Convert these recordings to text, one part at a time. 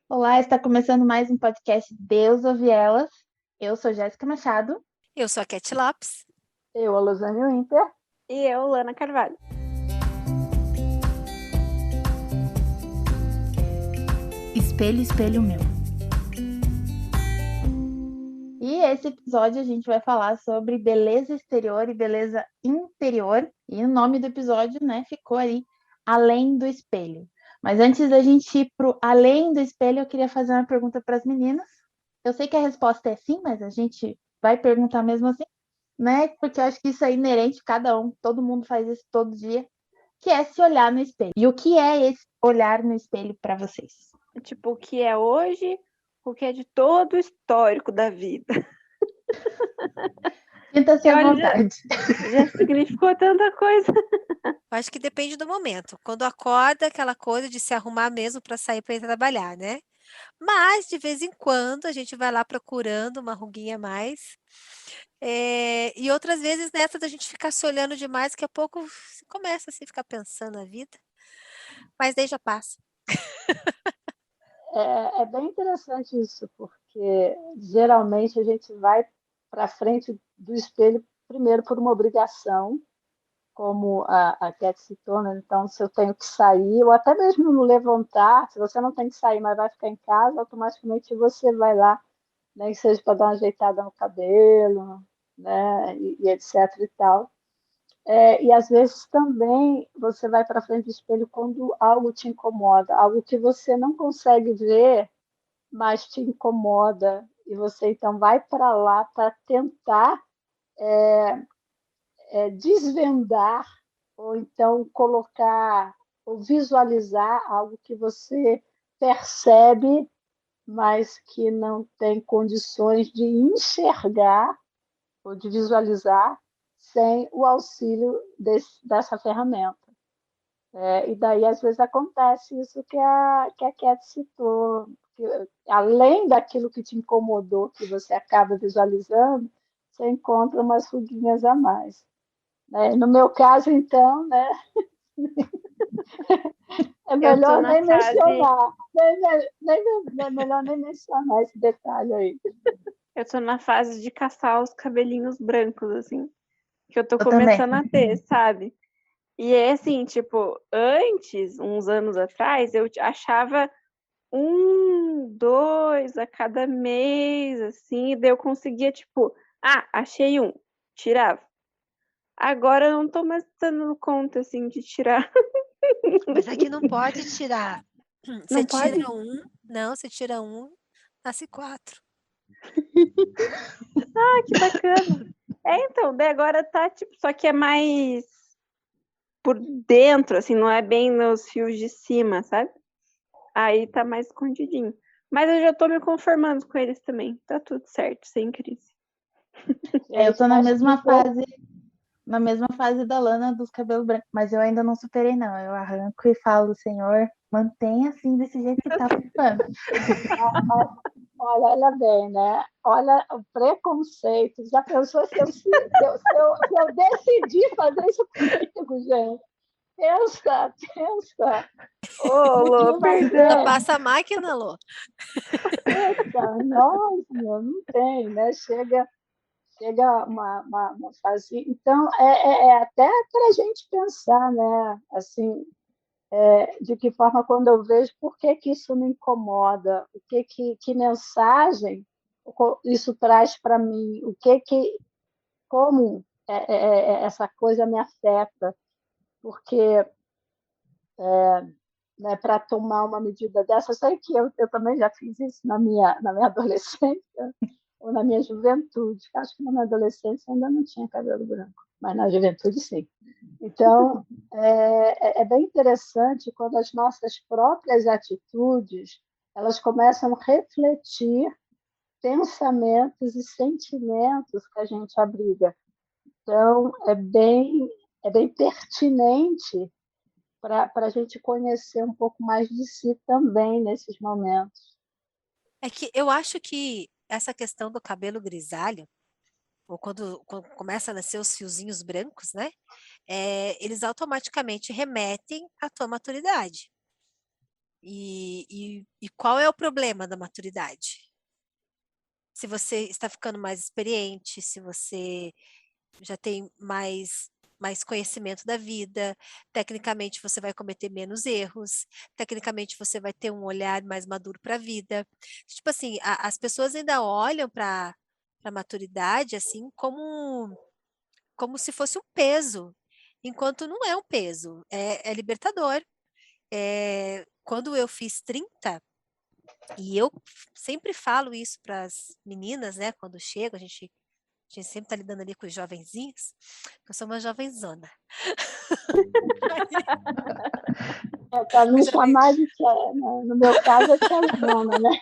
Olá, está começando mais um podcast Deus Ouve Elas. Eu sou Jéssica Machado. Eu sou a Cat Lopes. Eu, a Luzane Winter. E eu, Lana Carvalho. Espelho, espelho meu. E esse episódio a gente vai falar sobre beleza exterior e beleza interior. E o nome do episódio, ficou aí, Além do Espelho. Mas antes da gente ir pro Além do Espelho, eu queria fazer uma pergunta para as meninas. Eu sei que a resposta é sim, mas a gente vai perguntar mesmo assim, né? Porque eu acho que isso é inerente a cada um, todo mundo faz isso todo dia, que é se olhar no espelho. E o que é esse olhar no espelho para vocês? Tipo, o que é hoje, o que é de todo o histórico da vida. Sinta-se à vontade. Já significou tanta coisa. Acho que depende do momento. Quando acorda, aquela coisa de se arrumar mesmo para sair para ir trabalhar, né? Mas, de vez em quando, a gente vai lá procurando uma ruguinha a mais. E outras vezes, nessa da gente ficar se olhando demais, daqui a pouco você começa assim, a ficar pensando na vida. Mas daí já passa. É bem interessante isso, porque geralmente a gente vai para frente do espelho primeiro por uma obrigação, como a Cat citou, né? Então, se eu tenho que sair, ou até mesmo no levantar, se você não tem que sair, mas vai ficar em casa, automaticamente você vai lá, nem que seja para dar uma ajeitada no cabelo, né? E etc. e tal. E às vezes também você vai para frente do espelho quando algo te incomoda, algo que você não consegue ver, mas te incomoda, e você então vai para lá para tentar desvendar, ou então colocar, ou visualizar algo que você percebe, mas que não tem condições de enxergar ou de visualizar sem o auxílio dessa ferramenta. E daí, às vezes, acontece isso que a Cat citou, que, além daquilo que te incomodou, que você acaba visualizando, você encontra umas ruguinhas a mais. Né? No meu caso, então, né, é Eu tô melhor na nem fase. mencionar, é melhor nem mencionar esse detalhe aí. Eu tô na fase de caçar os cabelinhos brancos, assim. Que eu tô Eu também. começando a ter, sabe? E é assim, tipo, antes, uns anos atrás, eu achava um, dois a cada mês, assim, e daí eu conseguia, tipo, achei um, tirava. Agora eu não tô mais dando conta, assim, de tirar. Mas aqui não pode tirar. Você Não pode? tira um, não, você tira um, nasce 4. Que bacana. Então, daí agora tá, tipo, só que é mais por dentro, assim, não é bem nos fios de cima, sabe? Aí tá mais escondidinho. Mas eu já tô me conformando com eles também. Tá tudo certo, sem crise. Eu tô na Acho que mesma fase da Lana dos cabelos brancos, mas eu ainda não superei, não. Eu arranco e falo, Senhor, mantenha assim desse jeito que tá ficando. olha bem, né? Olha o preconceito. Já pensou se eu decidir fazer isso comigo, gente? Pensa. Ô, De Lô, uma Só perdão. vez, passa a máquina, Lô. eita, nossa, não tem, né? Chega uma fase. Então, é até para a gente pensar, né? Assim, de que forma, quando eu vejo, por que, que isso me incomoda? Que mensagem isso traz para mim? Como essa coisa me afeta? Porque, né, para tomar uma medida dessa, eu sei que eu também já fiz isso na minha adolescência ou na minha juventude. Acho que na minha adolescência ainda não tinha cabelo branco, mas na juventude sim. Então, é bem interessante quando as nossas próprias atitudes elas começam a refletir pensamentos e sentimentos que a gente abriga. Então, é bem pertinente para a gente conhecer um pouco mais de si também nesses momentos. É que eu acho que essa questão do cabelo grisalho, ou quando começa a nascer os fiozinhos brancos, né? Eles automaticamente remetem à tua maturidade. E qual é o problema da maturidade? Se você está ficando mais experiente, se você já tem mais conhecimento da vida, tecnicamente você vai cometer menos erros, tecnicamente você vai ter um olhar mais maduro para a vida. Tipo assim, as pessoas ainda olham para a maturidade assim como se fosse um peso, enquanto não é um peso, é libertador. Quando eu fiz 30, e eu sempre falo isso para as meninas, né? Quando chego, a gente sempre está lidando ali com os jovenzinhos, eu sou uma jovenzona. Para me Os joven- chamar de tia, no meu caso é tiazona, né?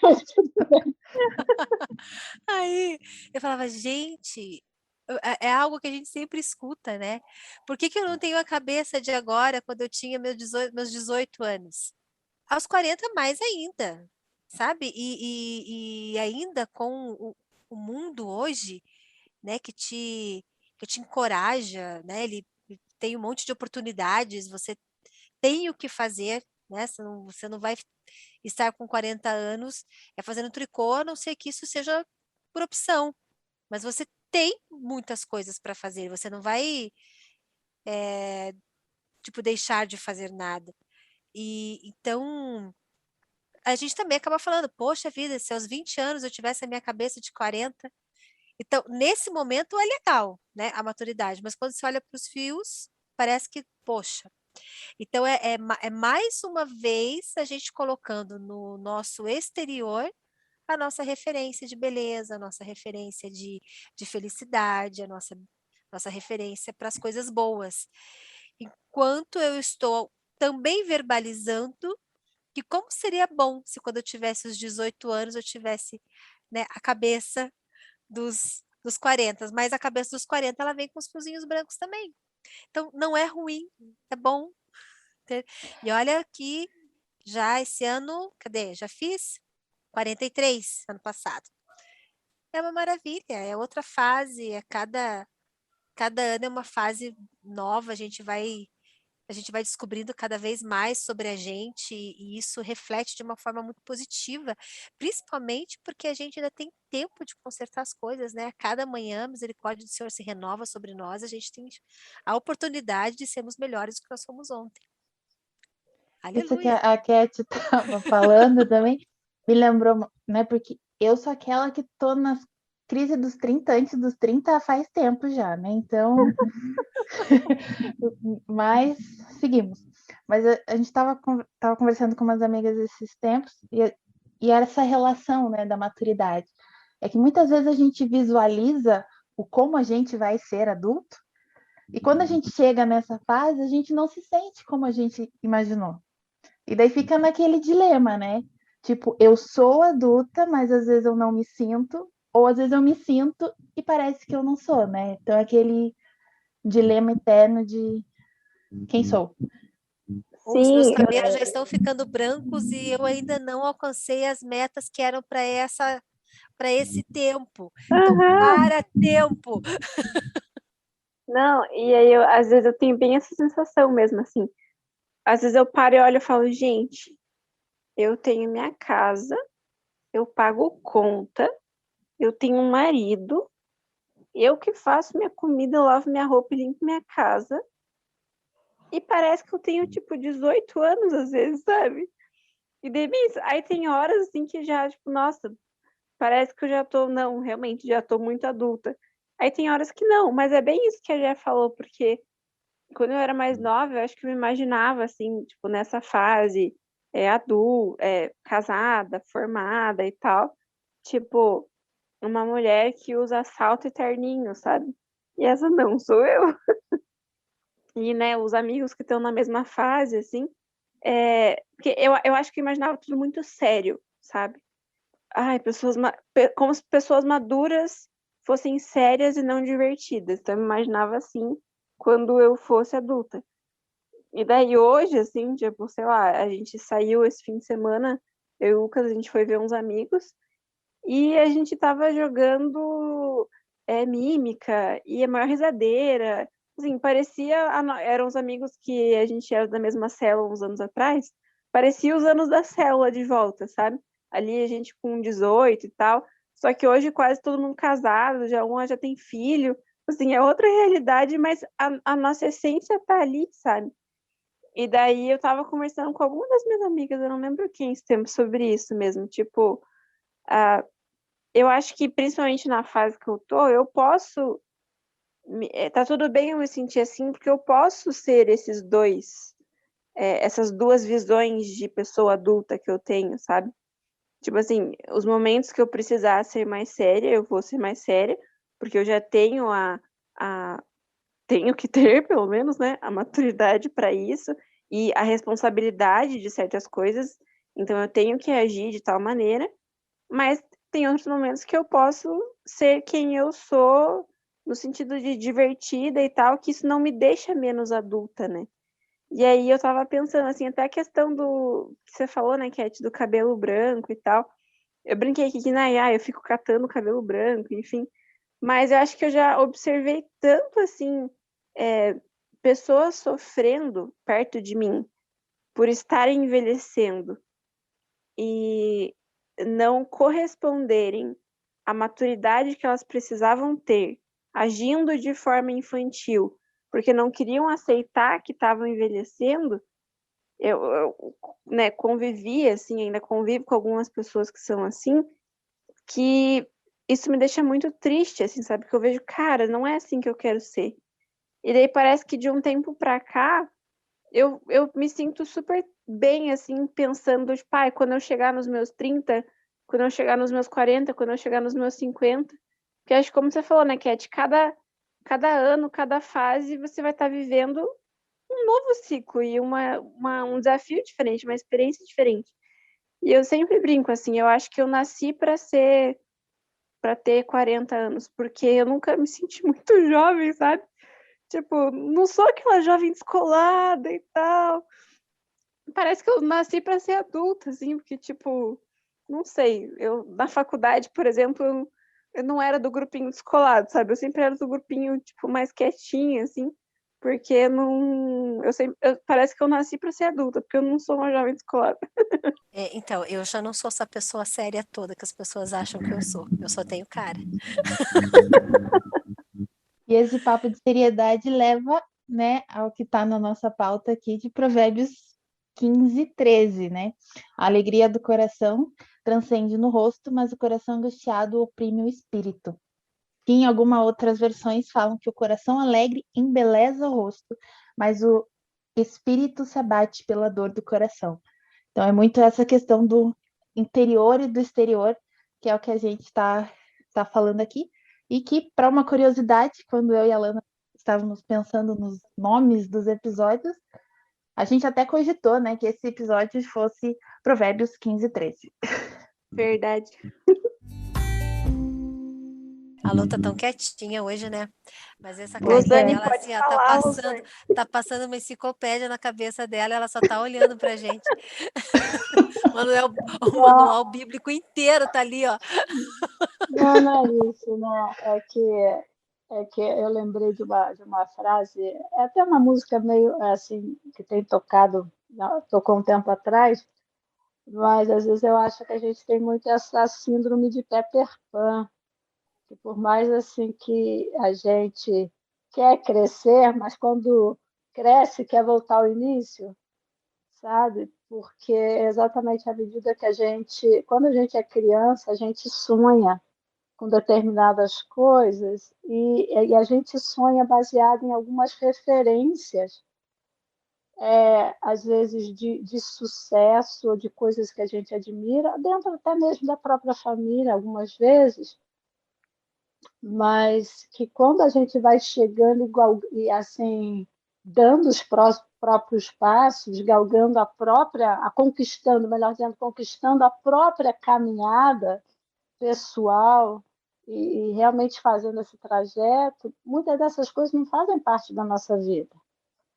Aí eu falava, gente, é algo que a gente sempre escuta, né? Por que eu não tenho a cabeça de agora, quando eu tinha meus 18 anos? Aos 40 mais ainda, sabe? E ainda com o mundo hoje, né, que te encoraja, né? Ele tem um monte de oportunidades, você tem o que fazer, né? Você não vai estar com 40 anos fazendo tricô, a não ser que isso seja por opção. Mas você tem muitas coisas para fazer, você não vai, tipo, deixar de fazer nada. E então a gente também acaba falando, poxa vida, se aos 20 anos eu tivesse a minha cabeça de 40. Então, nesse momento é legal, né, a maturidade, mas quando você olha para os fios, parece que, poxa. Então, é mais uma vez a gente colocando no nosso exterior a nossa referência de beleza, a nossa referência de felicidade, a nossa referência para as coisas boas. Enquanto eu estou também verbalizando que como seria bom se quando eu tivesse os 18 anos eu tivesse, né, a cabeça dos 40, mas a cabeça dos 40 ela vem com os fiozinhos brancos também. Então não é ruim, é bom. E olha que já esse ano, cadê? Já fiz 43 ano passado. É uma maravilha, é outra fase, cada ano é uma fase nova, a gente vai descobrindo cada vez mais sobre a gente e isso reflete de uma forma muito positiva, principalmente porque a gente ainda tem tempo de consertar as coisas, né? A cada manhã a misericórdia do Senhor se renova sobre nós, a gente tem a oportunidade de sermos melhores do que nós fomos ontem. Isso que Aleluia! a Cat estava falando também me lembrou, né? Porque eu sou aquela que tô nas crises dos 30, antes dos 30 faz tempo já, né? Então, mas seguimos. Mas a gente estava conversando com umas amigas esses tempos e era essa relação, né, da maturidade. É que muitas vezes a gente visualiza o como a gente vai ser adulto e quando a gente chega nessa fase, a gente não se sente como a gente imaginou. E daí fica naquele dilema, né? Tipo, eu sou adulta, mas às vezes eu não me sinto, ou às vezes eu me sinto e parece que eu não sou, né? Então, aquele dilema eterno de quem sou. Ou os meus Sim, cabelos já estão ficando brancos e eu ainda não alcancei as metas que eram para esse tempo. Então, aham. para tempo. Não, e aí às vezes eu tenho bem essa sensação mesmo, assim. Às vezes eu paro e olho e falo, gente, eu tenho minha casa, eu pago conta, eu tenho um marido, eu que faço minha comida, eu lavo minha roupa e limpo minha casa. E parece que eu tenho, tipo, 18 anos, às vezes, sabe? E daí, bem, aí tem horas, assim, que já, tipo, nossa, parece que eu já tô, não, realmente, já tô muito adulta. Aí tem horas que não, mas é bem isso que a Jé falou, porque quando eu era mais nova, eu acho que eu me imaginava, assim, tipo, nessa fase, adulta, casada, formada e tal. Tipo, uma mulher que usa salto e terninho, sabe? E essa não sou eu. E, né, os amigos que estão na mesma fase, assim, porque eu acho que eu imaginava tudo muito sério, sabe? Ai, como se pessoas maduras fossem sérias e não divertidas. Então, eu imaginava assim quando eu fosse adulta. E daí hoje, assim, tipo, sei lá, a gente saiu esse fim de semana, eu e o Lucas, a gente foi ver uns amigos e a gente tava jogando mímica e a maior risadeira. Assim, parecia. Eram os amigos que a gente era da mesma célula uns anos atrás. parecia os anos da célula de volta, sabe? Ali a gente com 18 e tal. Só que hoje quase todo mundo casado, já tem filho. Assim, é outra realidade, mas a nossa essência tá ali, sabe? E daí eu tava conversando com alguma das minhas amigas, eu não lembro quem, esse tempo, sobre isso mesmo. Tipo, eu acho que principalmente na fase que eu tô, eu posso. Tá tudo bem eu me sentir assim, porque eu posso ser essas duas visões de pessoa adulta que eu tenho, sabe? Tipo assim, os momentos que eu precisar ser mais séria, eu vou ser mais séria, porque eu já tenho tenho que ter, pelo menos, né, a maturidade para isso e a responsabilidade de certas coisas. Então eu tenho que agir de tal maneira, mas tem outros momentos que eu posso ser quem eu sou, no sentido de divertida e tal, que isso não me deixa menos adulta, né? E aí eu tava pensando, assim, até a questão do que você falou, né, Cat, do cabelo branco e tal. Eu brinquei aqui que, eu fico catando o cabelo branco, enfim. Mas eu acho que eu já observei tanto, assim, pessoas sofrendo perto de mim por estarem envelhecendo e não corresponderem à maturidade que elas precisavam ter, agindo de forma infantil, porque não queriam aceitar que estavam envelhecendo. Eu, né, convivi, assim, ainda convivo com algumas pessoas que são assim, que isso me deixa muito triste, assim, sabe? Que eu vejo, cara, não é assim que eu quero ser. E daí parece que de um tempo pra cá, eu me sinto super bem, assim, pensando, tipo, quando eu chegar nos meus 30, quando eu chegar nos meus 40, quando eu chegar nos meus 50, porque acho que como você falou, né, Cat, cada ano, cada fase, você vai estar vivendo um novo ciclo e um desafio diferente, uma experiência diferente. E eu sempre brinco, assim, eu acho que eu nasci para ter 40 anos, porque eu nunca me senti muito jovem, sabe? Tipo, não sou aquela jovem descolada e tal. Parece que eu nasci para ser adulta, assim, porque, tipo, não sei, eu na faculdade, por exemplo, eu não era do grupinho descolado, sabe? Eu sempre era do grupinho, tipo, mais quietinha, assim, porque não. Parece que eu nasci para ser adulta, porque eu não sou uma jovem descolada. Então, eu já não sou essa pessoa séria toda que as pessoas acham que eu sou. Eu só tenho cara. E esse papo de seriedade leva, né, ao que está na nossa pauta aqui de Provérbios 15, 13, né? A alegria do coração transcende no rosto, mas o coração angustiado oprime o espírito. Que em algumas outras versões falam que o coração alegre embeleza o rosto, mas o espírito se abate pela dor do coração. Então é muito essa questão do interior e do exterior, que é o que a gente tá falando aqui. E que, para uma curiosidade, quando eu e a Lana estávamos pensando nos nomes dos episódios, a gente até cogitou, né, que esse episódio fosse Provérbios 15, 13. Verdade. A Lô tá tão quietinha hoje, né? Mas essa Pois carinha é. Rosane, dela, pode assim, ó, falar, Rosane. tá passando uma enciclopédia na cabeça dela, ela só tá olhando pra gente. O Não, manual bíblico inteiro tá ali, ó. não é isso, não. É que eu lembrei de uma frase, é até uma música meio assim, que tem tocou um tempo atrás, mas às vezes eu acho que a gente tem muito essa síndrome de Peter Pan, que por mais assim que a gente quer crescer, mas quando cresce quer voltar ao início, sabe? Porque é exatamente à medida que quando a gente é criança, a gente sonha com determinadas coisas e a gente sonha baseado em algumas referências, às vezes de sucesso, ou de coisas que a gente admira, dentro até mesmo da própria família, algumas vezes, mas que quando a gente vai chegando igual e assim dando os próprios passos, galgando conquistando, melhor dizendo, conquistando a própria caminhada pessoal e realmente fazendo esse trajeto, muitas dessas coisas não fazem parte da nossa vida.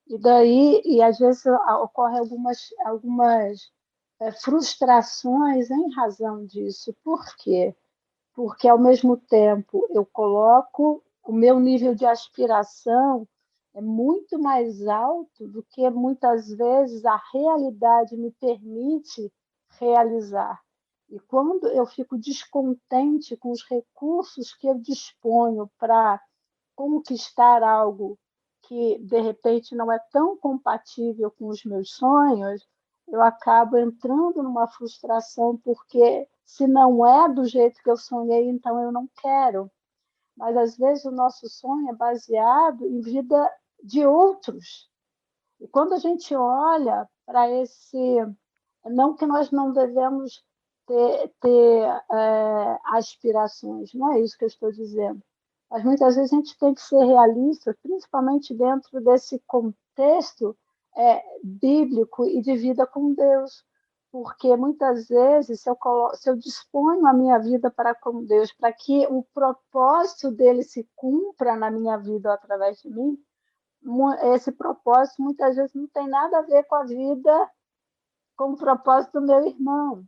E às vezes ocorrem algumas frustrações em razão disso. Por quê? Porque, ao mesmo tempo, eu coloco o meu nível de aspiração é muito mais alto do que muitas vezes a realidade me permite realizar. E quando eu fico descontente com os recursos que eu disponho para conquistar algo que, de repente, não é tão compatível com os meus sonhos, eu acabo entrando numa frustração, porque se não é do jeito que eu sonhei, então eu não quero. Mas, às vezes, o nosso sonho é baseado em vida de outros. E quando a gente olha para esse... Não que nós não devemos ter aspirações, não é isso que eu estou dizendo. Mas muitas vezes a gente tem que ser realista, principalmente dentro desse contexto bíblico e de vida com Deus. Porque muitas vezes, se eu disponho a minha vida para com Deus, para que o propósito dele se cumpra na minha vida ou através de mim, esse propósito muitas vezes não tem nada a ver com a vida, com o propósito do meu irmão.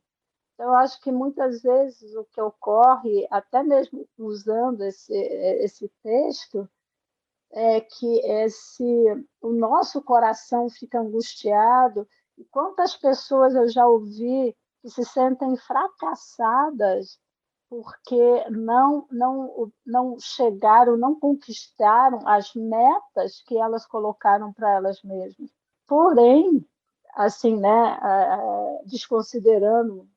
Então, eu acho que muitas vezes o que ocorre, até mesmo usando esse texto, é que o nosso coração fica angustiado. E quantas pessoas eu já ouvi que se sentem fracassadas porque não chegaram, não conquistaram as metas que elas colocaram para elas mesmas. Porém, assim, né, desconsiderando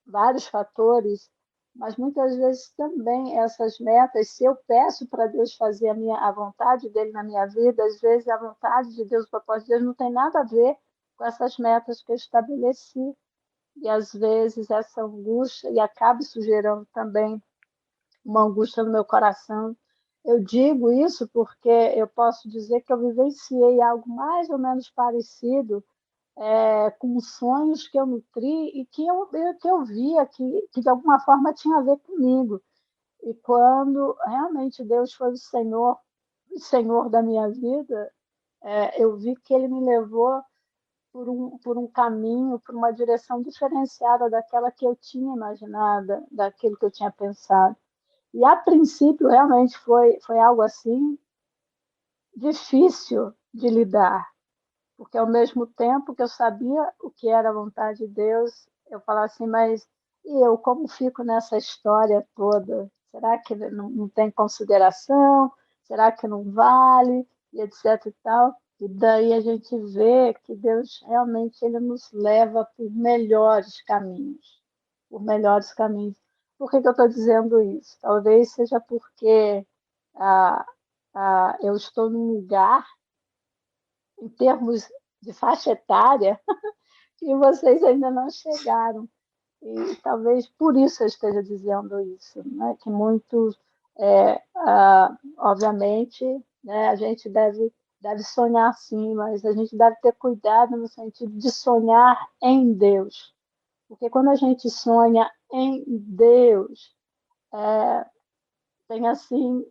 vários fatores, mas muitas vezes também essas metas, se eu peço para Deus fazer a vontade dele na minha vida, às vezes a vontade de Deus, o propósito de Deus não tem nada a ver com essas metas que eu estabeleci. E às vezes essa angústia, e acaba isso gerando também uma angústia no meu coração. Eu digo isso porque eu posso dizer que eu vivenciei algo mais ou menos parecido com sonhos que eu nutri e que eu via que de alguma forma tinha a ver comigo. E quando realmente Deus foi o Senhor da minha vida, eu vi que Ele me levou por um caminho, por uma direção diferenciada daquela que eu tinha imaginado, daquilo que eu tinha pensado. E, a princípio, realmente foi algo assim difícil de lidar, porque ao mesmo tempo que eu sabia o que era a vontade de Deus, eu falava assim, mas e eu como fico nessa história toda? Será que não tem consideração? Será que não vale? E etc e tal. E daí a gente vê que Deus realmente ele nos leva por melhores caminhos, por melhores caminhos. Por que eu estou dizendo isso? Talvez seja porque ah, eu estou num lugar, em termos de faixa etária, que vocês ainda não chegaram. E talvez por isso eu esteja dizendo isso, né? Que muitos, obviamente, né, a gente deve sonhar sim, mas a gente deve ter cuidado no sentido de sonhar em Deus. Porque quando a gente sonha em Deus, tem assim,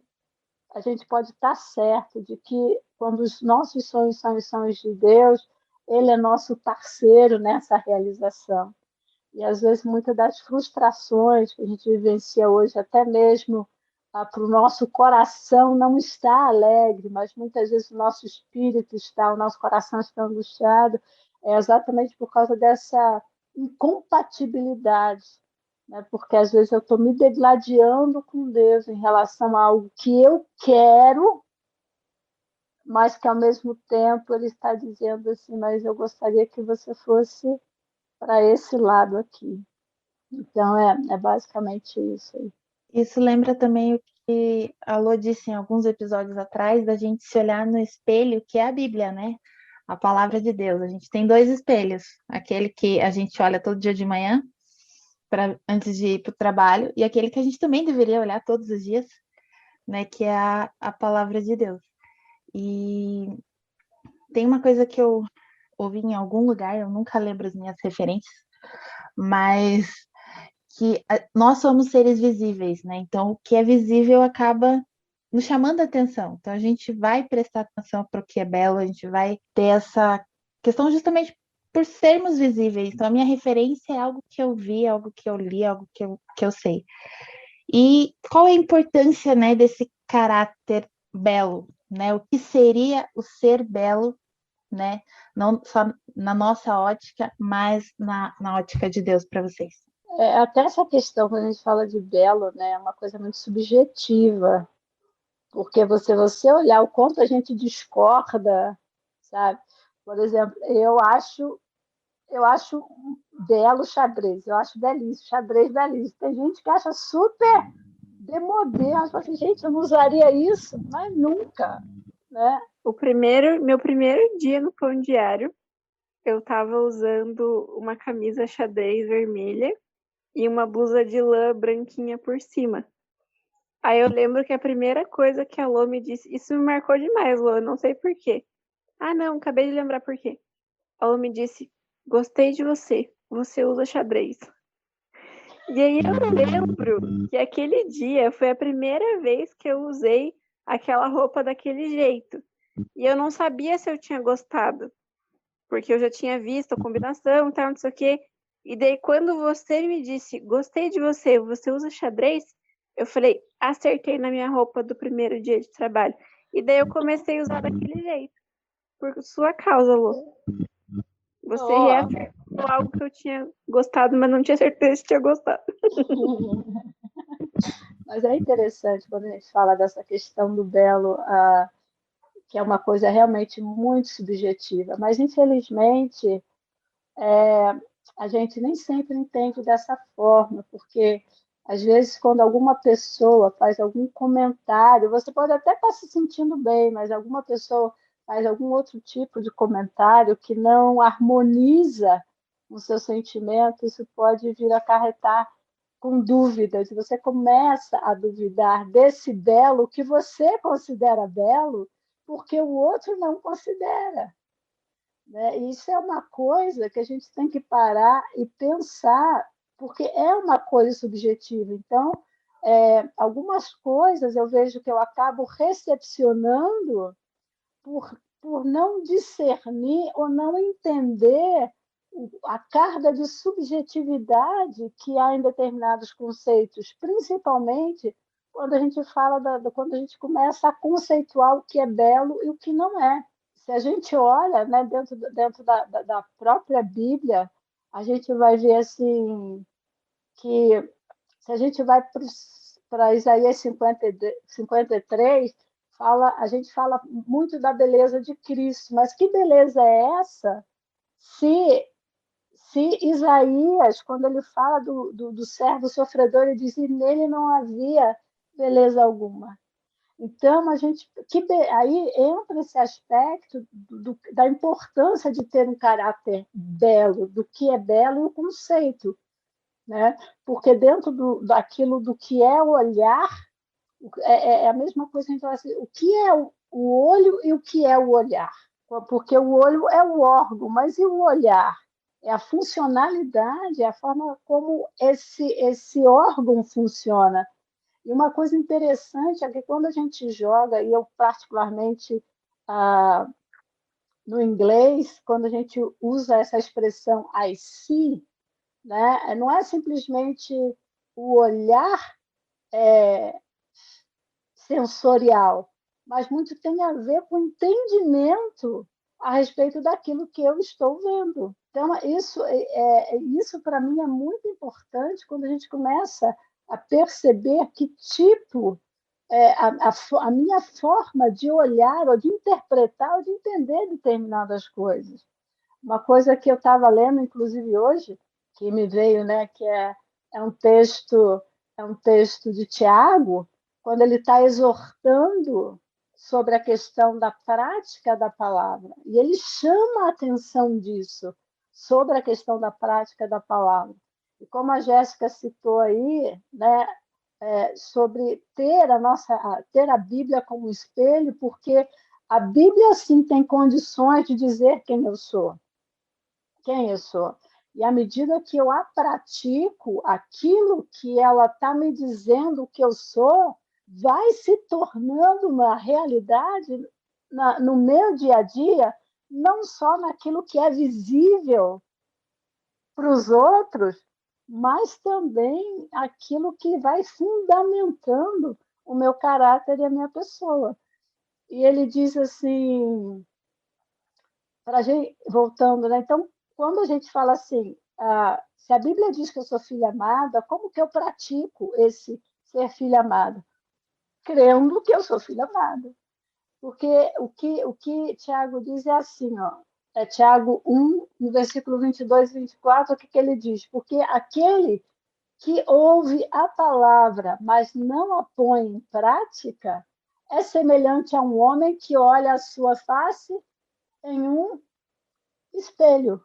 a gente pode estar certo de que quando os nossos sonhos são os sonhos de Deus, Ele é nosso parceiro nessa realização. E às vezes muitas das frustrações que a gente vivencia hoje, até mesmo para o nosso coração não está alegre, mas muitas vezes o nosso espírito está, o nosso coração está angustiado, é exatamente por causa dessa incompatibilidade, né? Porque às vezes eu estou me degladiando com Deus em relação a algo que eu quero, mas que ao mesmo tempo Ele está dizendo assim, mas eu gostaria que você fosse para esse lado aqui. Então, é basicamente isso aí. Isso lembra também o que a Lô disse em alguns episódios atrás, da gente se olhar no espelho, que é a Bíblia, né? A palavra de Deus. A gente tem dois espelhos. Aquele que a gente olha todo dia de manhã, antes de ir para o trabalho, e aquele que a gente também deveria olhar todos os dias, né? Que é a palavra de Deus. E tem uma coisa que eu ouvi em algum lugar, eu nunca lembro as minhas referências, mas que nós somos seres visíveis, né? Então, o que é visível acaba nos chamando a atenção. Então, a gente vai prestar atenção para o que é belo, a gente vai ter essa questão justamente por sermos visíveis. Então, a minha referência é algo que eu vi, algo que eu li, algo que eu sei. E qual é a importância, né, desse caráter belo, né? O que seria o ser belo, né? Não só na nossa ótica, mas na ótica de Deus para vocês. Até essa questão, quando a gente fala de belo, né, é uma coisa muito subjetiva, porque você olhar o quanto a gente discorda, sabe? Por exemplo, eu acho belo xadrez, eu acho belíssimo, xadrez belíssimo. Tem gente que acha super demodê, acha assim, gente, eu não usaria isso, mas nunca, né? Meu primeiro dia no Pão Diário, eu estava usando uma camisa xadrez vermelha e uma blusa de lã branquinha por cima. Aí eu lembro que a primeira coisa que a Lô me disse, isso me marcou demais, Lô, eu não sei por quê. Ah, não, acabei de lembrar por quê. A Lô me disse, gostei de você, você usa xadrez. E aí eu lembro que aquele dia foi a primeira vez que eu usei aquela roupa daquele jeito. E eu não sabia se eu tinha gostado, porque eu já tinha visto a combinação e tal, não sei o quê. E daí quando você me disse, gostei de você, você usa xadrez? Eu falei, acertei na minha roupa do primeiro dia de trabalho. E daí eu comecei a usar daquele jeito. Por sua causa, Lu. Você reafirmou algo que eu tinha gostado, mas não tinha certeza se tinha gostado. Mas é interessante quando a gente fala dessa questão do belo, que é uma coisa realmente muito subjetiva. Mas, infelizmente, a gente nem sempre entende dessa forma, porque, às vezes, quando alguma pessoa faz algum comentário, você pode até estar se sentindo bem, mas alguma pessoa faz algum outro tipo de comentário que não harmoniza o seu sentimento, isso pode vir a acarretar com dúvidas, e você começa a duvidar desse belo que você considera belo, porque o outro não considera. Né? E isso é uma coisa que a gente tem que parar e pensar, porque é uma coisa subjetiva. Então, algumas coisas eu vejo que eu acabo recepcionando por não discernir ou não entender a carga de subjetividade que há em determinados conceitos, principalmente quando a gente fala quando a gente começa a conceituar o que é belo e o que não é. Se a gente olha, né, dentro da própria Bíblia, a gente vai ver assim que se a gente vai para Isaías 53, a gente fala muito da beleza de Cristo, mas que beleza é essa se, se Isaías, quando ele fala do servo sofredor, ele diz que nele não havia beleza alguma. Então, aí entra esse aspecto da importância de ter um caráter belo, do que é belo e o conceito. Né? Porque dentro daquilo do que é o olhar, é a mesma coisa que a gente fala assim, o que é o olho e o que é o olhar? Porque o olho é o órgão, mas e o olhar? É a funcionalidade, é a forma como esse órgão funciona. E uma coisa interessante é que quando a gente joga, e eu particularmente no inglês, quando a gente usa essa expressão I see, né, não é simplesmente o olhar sensorial, mas muito tem a ver com o entendimento a respeito daquilo que eu estou vendo. Então, isso para mim é muito importante quando a gente começa a perceber que tipo a minha forma de olhar ou de interpretar ou de entender determinadas coisas. Uma coisa que eu estava lendo, inclusive hoje, que me veio, né, que é um texto de Tiago, quando ele está exortando sobre a questão da prática da palavra. E ele chama a atenção disso, sobre a questão da prática da palavra. E como a Jéssica citou aí, né, sobre ter a Bíblia como espelho, porque a Bíblia sim tem condições de dizer quem eu sou. Quem eu sou. E à medida que eu a pratico, aquilo que ela está me dizendo que eu sou, vai se tornando uma realidade no meu dia a dia, não só naquilo que é visível para os outros, mas também aquilo que vai fundamentando o meu caráter e a minha pessoa. E ele diz assim, para gente, voltando, né? Então, quando a gente fala assim, se a Bíblia diz que eu sou filha amada, como que eu pratico esse ser filha amada? Crendo que eu sou filha amada. Porque o que Tiago diz é assim, ó, é Tiago 1, no versículo 22 e 24, o que ele diz? Porque aquele que ouve a palavra, mas não a põe em prática, é semelhante a um homem que olha a sua face em um espelho.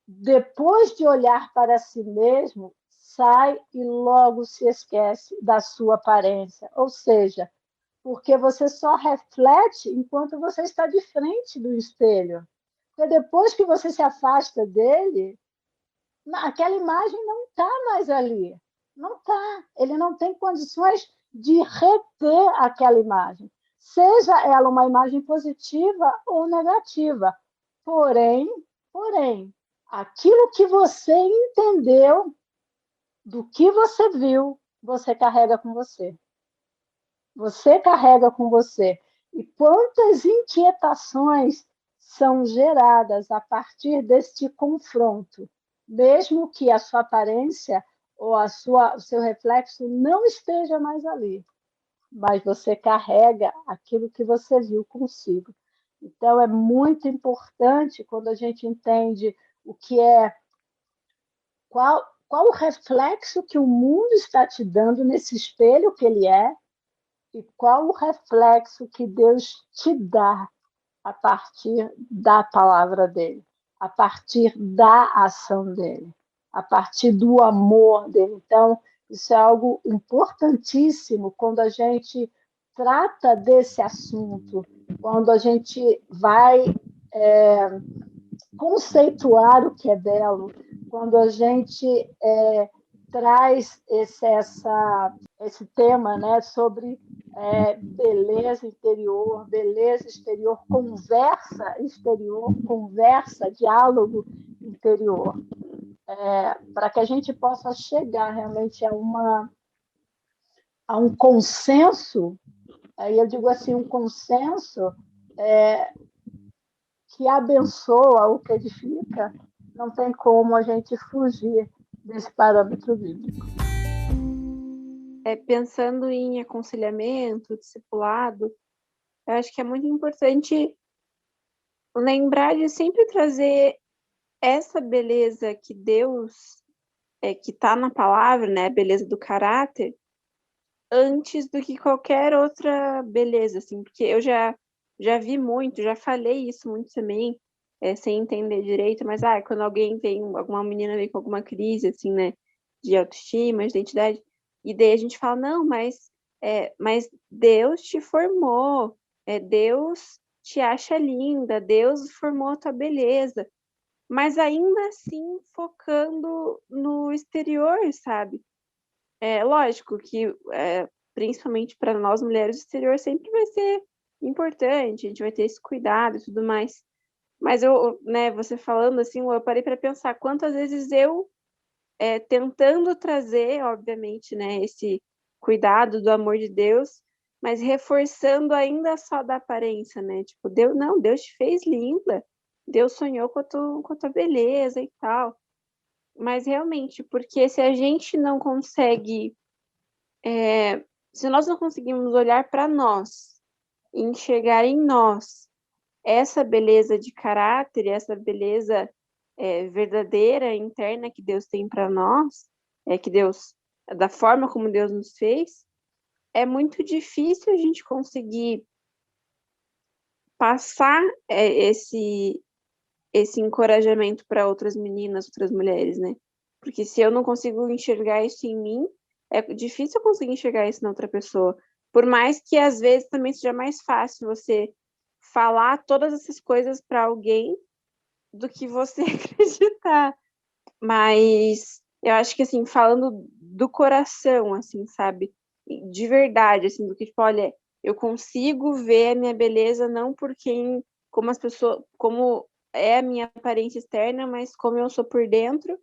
Depois de olhar para si mesmo, sai e logo se esquece da sua aparência. Ou seja, porque você só reflete enquanto você está de frente do espelho. Porque depois que você se afasta dele, aquela imagem não está mais ali. Não está. Ele não tem condições de reter aquela imagem. Seja ela uma imagem positiva ou negativa. Porém, aquilo que você entendeu do que você viu, você carrega com você. Você carrega com você. E quantas inquietações são geradas a partir deste confronto, mesmo que a sua aparência ou o seu reflexo não esteja mais ali, mas você carrega aquilo que você viu consigo. Então, é muito importante quando a gente entende o que é, qual o reflexo que o mundo está te dando nesse espelho que ele é, e qual o reflexo que Deus te dá a partir da palavra dele, a partir da ação dele, a partir do amor dele. Então, isso é algo importantíssimo quando a gente trata desse assunto, quando a gente vai conceituar o que é belo, quando a gente traz esse tema, né, sobre beleza exterior, conversa, diálogo interior, para que a gente possa chegar realmente a um consenso, aí eu digo assim, um consenso que abençoa o que edifica, não tem como a gente fugir desse parâmetro bíblico. Pensando em aconselhamento, discipulado, eu acho que é muito importante lembrar de sempre trazer essa beleza que Deus, que está na palavra, né, a beleza do caráter, antes do que qualquer outra beleza, assim, porque eu já vi muito, já falei isso muito também, sem entender direito, mas quando alguma menina vem com alguma crise, assim, né, de autoestima, de identidade, e daí a gente fala, não, mas Deus te formou, Deus te acha linda, Deus formou a tua beleza, mas ainda assim focando no exterior, sabe? Lógico que, principalmente para nós mulheres, o exterior sempre vai ser importante, a gente vai ter esse cuidado e tudo mais. Mas né, você falando assim, eu parei para pensar quantas vezes eu, tentando trazer, obviamente, né, esse cuidado do amor de Deus, mas reforçando ainda só da aparência, né? Tipo, Deus te fez linda, Deus sonhou com a tua beleza e tal. Mas realmente, porque se a gente não consegue se nós não conseguimos olhar para nós e enxergar em nós essa beleza de caráter, essa beleza verdadeira, interna que Deus tem para nós, da forma como Deus nos fez, é muito difícil a gente conseguir passar esse encorajamento para outras meninas, outras mulheres, né? Porque se eu não consigo enxergar isso em mim, é difícil eu conseguir enxergar isso na outra pessoa. Por mais que às vezes também seja mais fácil você falar todas essas coisas para alguém do que você acreditar. Mas eu acho que assim, falando do coração, assim, sabe? De verdade, assim, do que tipo, olha, eu consigo ver a minha beleza não por quem, como as pessoas, como é a minha aparência externa, mas como eu sou por dentro,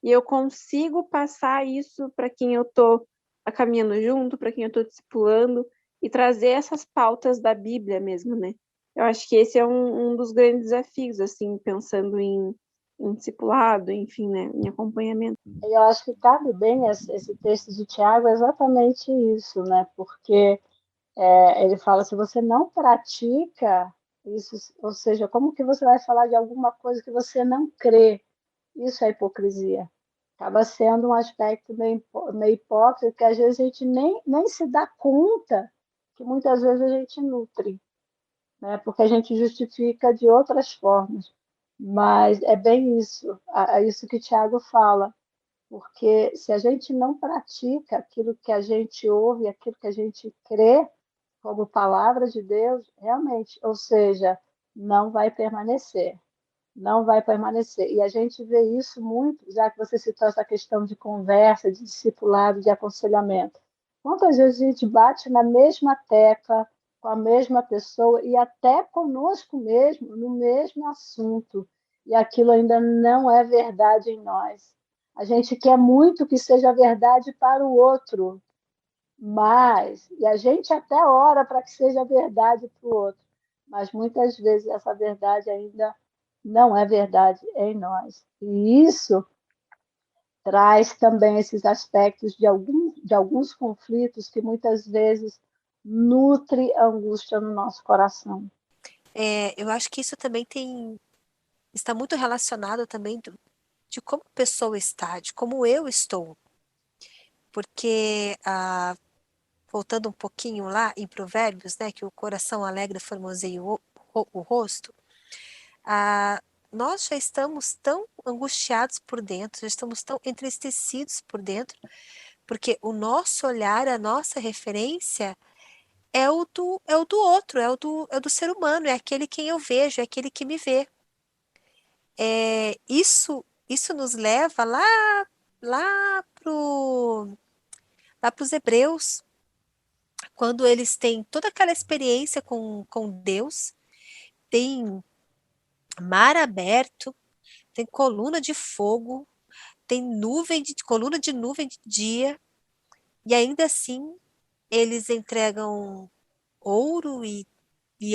e eu consigo passar isso para quem eu tô caminhando junto, para quem eu tô discipulando, e trazer essas pautas da Bíblia mesmo, né? Eu acho que esse é um dos grandes desafios, assim, pensando em discipulado, enfim, né, em acompanhamento. Eu acho que cabe bem esse texto de Tiago exatamente isso, né? Porque ele fala, se você não pratica isso, ou seja, como que você vai falar de alguma coisa que você não crê? Isso é hipocrisia. Acaba sendo um aspecto meio hipócrita, que às vezes a gente nem se dá conta que muitas vezes a gente nutre, né? Porque a gente justifica de outras formas. Mas é bem isso, é isso que Tiago fala, porque se a gente não pratica aquilo que a gente ouve, aquilo que a gente crê como palavra de Deus, realmente, ou seja, não vai permanecer. Não vai permanecer. E a gente vê isso muito, já que você citou essa questão de conversa, de discipulado, de aconselhamento. Quantas vezes a gente bate na mesma tecla, com a mesma pessoa e até conosco mesmo, no mesmo assunto, e aquilo ainda não é verdade em nós. A gente quer muito que seja verdade para o outro, e a gente até ora para que seja verdade para o outro, mas muitas vezes essa verdade ainda não é verdade em nós. E isso traz também esses aspectos de alguns conflitos que muitas vezes nutre a angústia no nosso coração. Eu acho que isso também está muito relacionado também de como a pessoa está, de como eu estou. Porque, voltando um pouquinho lá em Provérbios, né, que o coração alegre formoseia o rosto, nós já estamos tão angustiados por dentro, já estamos tão entristecidos por dentro, porque o nosso olhar, a nossa referência é o do outro, é o do ser humano, é aquele quem eu vejo, é aquele que me vê. Isso nos leva lá para os Hebreus, quando eles têm toda aquela experiência com Deus, tem mar aberto, tem coluna de fogo, tem coluna de nuvem de dia, e ainda assim eles entregam ouro e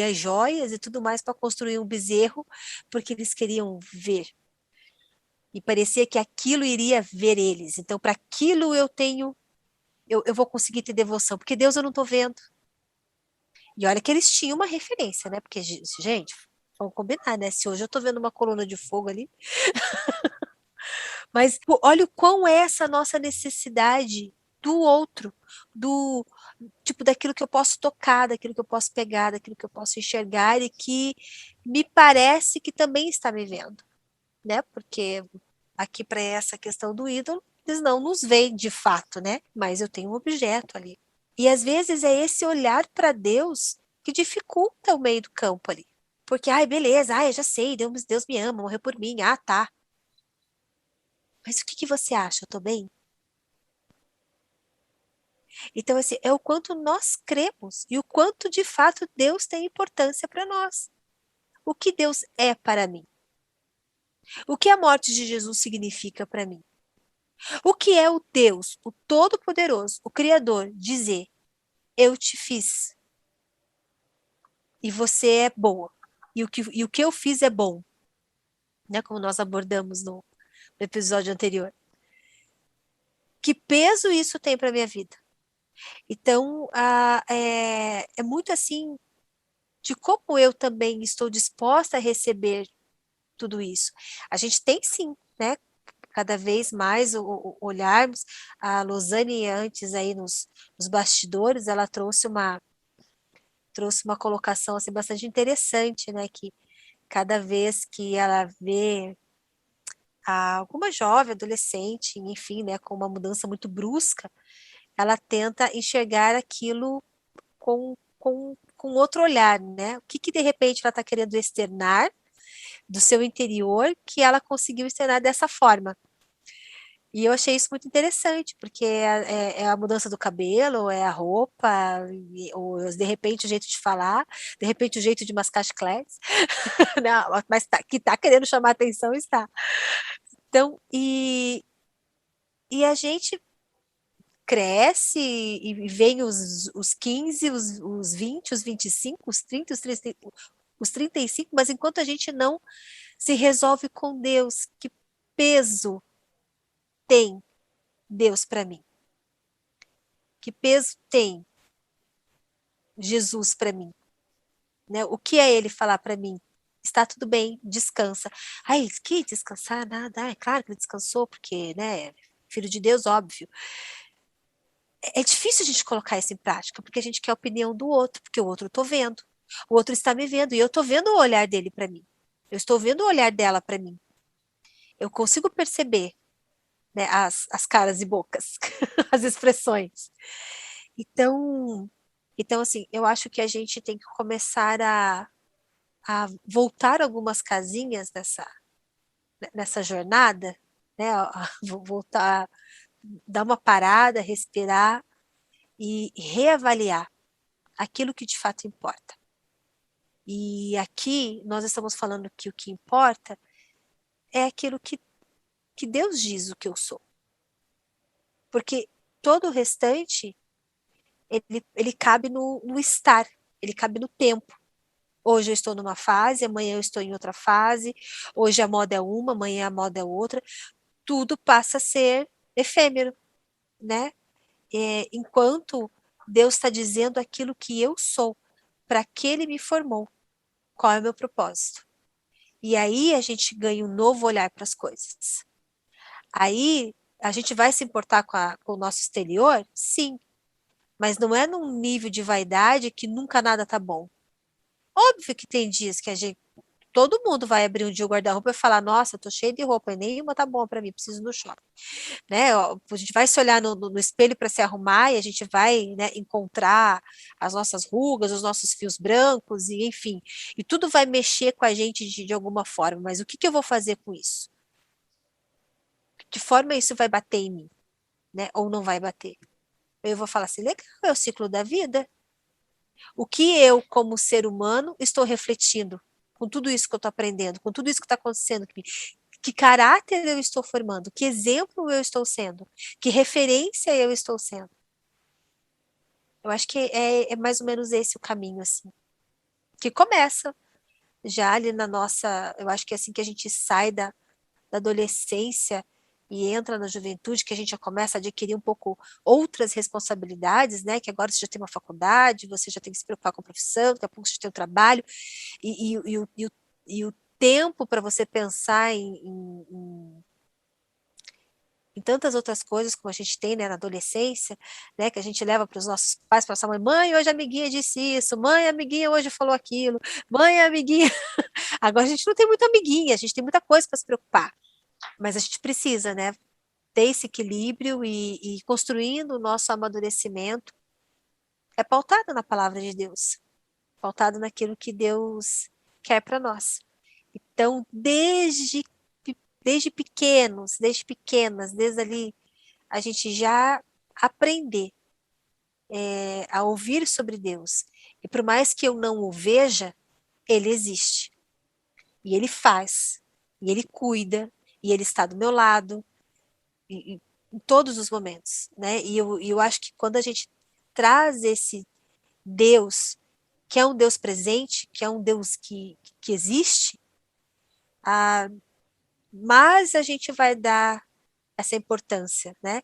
as joias e tudo mais para construir um bezerro, porque eles queriam ver. E parecia que aquilo iria ver eles. Então, para aquilo eu vou conseguir ter devoção, porque Deus eu não estou vendo. E olha que eles tinham uma referência, né? Porque, gente, vamos combinar, né? Se hoje eu estou vendo uma coluna de fogo ali, mas pô, olha o quão é essa nossa necessidade do outro, do tipo daquilo que eu posso tocar, daquilo que eu posso pegar, daquilo que eu posso enxergar e que me parece que também está me vendo, né? Porque aqui para essa questão do ídolo, eles não nos veem de fato, né? Mas eu tenho um objeto ali. E às vezes é esse olhar para Deus que dificulta o meio do campo ali. Porque, ai, beleza, ai, eu já sei, Deus me ama, morreu por mim, tá. Mas o que você acha? Eu tô bem? Então, assim, é o quanto nós cremos e o quanto de fato Deus tem importância para nós. O que Deus é para mim? O que a morte de Jesus significa para mim? O que é o Deus, o Todo-Poderoso, o Criador, dizer: eu te fiz e você é boa, e o que eu fiz é bom, né? Como nós abordamos no episódio anterior. Que peso isso tem para minha vida? Então, é muito assim de como eu também estou disposta a receber tudo isso. A gente tem sim, né? Cada vez mais olharmos. A Losane antes aí nos bastidores, ela trouxe uma colocação assim bastante interessante, né? Que cada vez que ela vê alguma jovem, adolescente, enfim, né, com uma mudança muito brusca, ela tenta enxergar aquilo com outro olhar, né? O que de repente ela está querendo externar do seu interior que ela conseguiu externar dessa forma. E eu achei isso muito interessante, porque é a mudança do cabelo, é a roupa, ou de repente o jeito de falar, de repente o jeito de mascar chicletes, não, mas que está querendo chamar atenção está. Então, e a gente cresce e vem os 15, os 20, os 25, os 30, os 35, mas enquanto a gente não se resolve com Deus, que peso tem Deus para mim? Que peso tem Jesus para mim? Né? O que é ele falar para mim? Está tudo bem, descansa. Ai, que descansar nada. É claro que ele descansou, porque, né, filho de Deus, óbvio. É difícil a gente colocar isso em prática, porque a gente quer a opinião do outro, porque o outro eu tô vendo. O outro está me vendo, e eu estou vendo o olhar dele para mim. Eu estou vendo o olhar dela para mim. Eu consigo perceber, né, as caras e bocas, as expressões. Então, assim, eu acho que a gente tem que começar a voltar algumas casinhas nessa jornada, né? Voltar, dar uma parada, respirar e reavaliar aquilo que de fato importa. E aqui nós estamos falando que o que importa é aquilo que Deus diz o que eu sou. Porque todo o restante, ele cabe no estar, ele cabe no tempo. Hoje eu estou numa fase, amanhã eu estou em outra fase, hoje a moda é uma, amanhã a moda é outra. Tudo passa a ser efêmero, né? Enquanto Deus está dizendo aquilo que eu sou, para que Ele me formou, qual é o meu propósito. E aí a gente ganha um novo olhar para as coisas. Aí a gente vai se importar com o nosso exterior? Sim, mas não é num nível de vaidade que nunca nada tá bom. Óbvio que tem dias que todo mundo vai abrir um dia o guarda-roupa e falar, nossa, eu tô cheio de roupa, e nenhuma tá bom para mim, preciso ir no shopping. Né? A gente vai se olhar no espelho para se arrumar e a gente vai, né, encontrar as nossas rugas, os nossos fios brancos, e enfim. E tudo vai mexer com a gente de alguma forma, mas o que eu vou fazer com isso? De forma isso vai bater em mim, né? Ou não vai bater? Eu vou falar assim, legal, é o ciclo da vida. O que eu, como ser humano, estou refletindo com tudo isso que eu estou aprendendo, com tudo isso que está acontecendo comigo? Que caráter eu estou formando? Que exemplo eu estou sendo? Que referência eu estou sendo? Eu acho que é mais ou menos esse o caminho, assim. Que começa já ali na nossa... Eu acho que é assim que a gente sai da adolescência e entra na juventude, que a gente já começa a adquirir um pouco outras responsabilidades, né? Que agora você já tem uma faculdade, você já tem que se preocupar com a profissão, daqui a pouco você tem o trabalho, e o tempo para você pensar em tantas outras coisas como a gente tem, né, na adolescência, né, que a gente leva para os nossos pais, para nossa mãe, mãe, hoje a amiguinha disse isso, mãe, a amiguinha hoje falou aquilo, mãe, a amiguinha... Agora a gente não tem muita amiguinha, a gente tem muita coisa para se preocupar, mas a gente precisa, né, ter esse equilíbrio e construindo o nosso amadurecimento é pautado na palavra de Deus, pautado naquilo que Deus quer para nós. Então, desde pequenos, desde pequenas, desde ali, a gente já aprender a ouvir sobre Deus. E por mais que eu não o veja, Ele existe. E Ele faz. E Ele cuida. E Ele está do meu lado. Em todos os momentos. Né? E eu acho que quando a gente traz esse Deus, que é um Deus presente, que é um Deus que existe, mas a gente vai dar essa importância, né?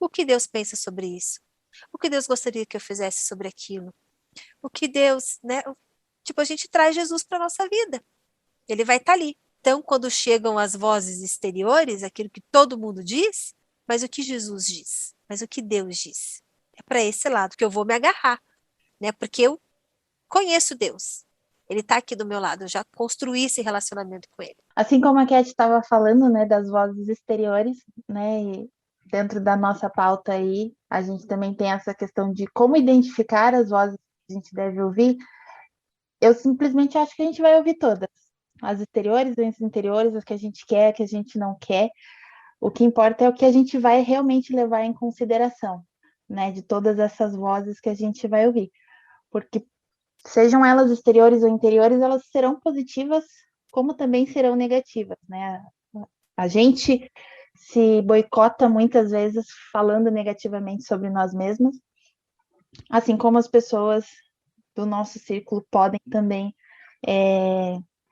O que Deus pensa sobre isso? O que Deus gostaria que eu fizesse sobre aquilo? O que Deus, né? Tipo, a gente traz Jesus para nossa vida. Ele vai estar ali. Então, quando chegam as vozes exteriores, aquilo que todo mundo diz, mas o que Jesus diz? Mas o que Deus diz? É para esse lado que eu vou me agarrar, né? Porque eu conheço Deus. Ele está aqui do meu lado, eu já construí esse relacionamento com ele. Assim como a Cat estava falando, né, das vozes exteriores, né, e dentro da nossa pauta aí, a gente também tem essa questão de como identificar as vozes que a gente deve ouvir. Eu simplesmente acho que a gente vai ouvir todas. As exteriores, as interiores, as que a gente quer, as que a gente não quer. O que importa é o que a gente vai realmente levar em consideração, né, de todas essas vozes que a gente vai ouvir. Porque sejam elas exteriores ou interiores, elas serão positivas, como também serão negativas, né? A gente se boicota muitas vezes falando negativamente sobre nós mesmos, assim como as pessoas do nosso círculo podem também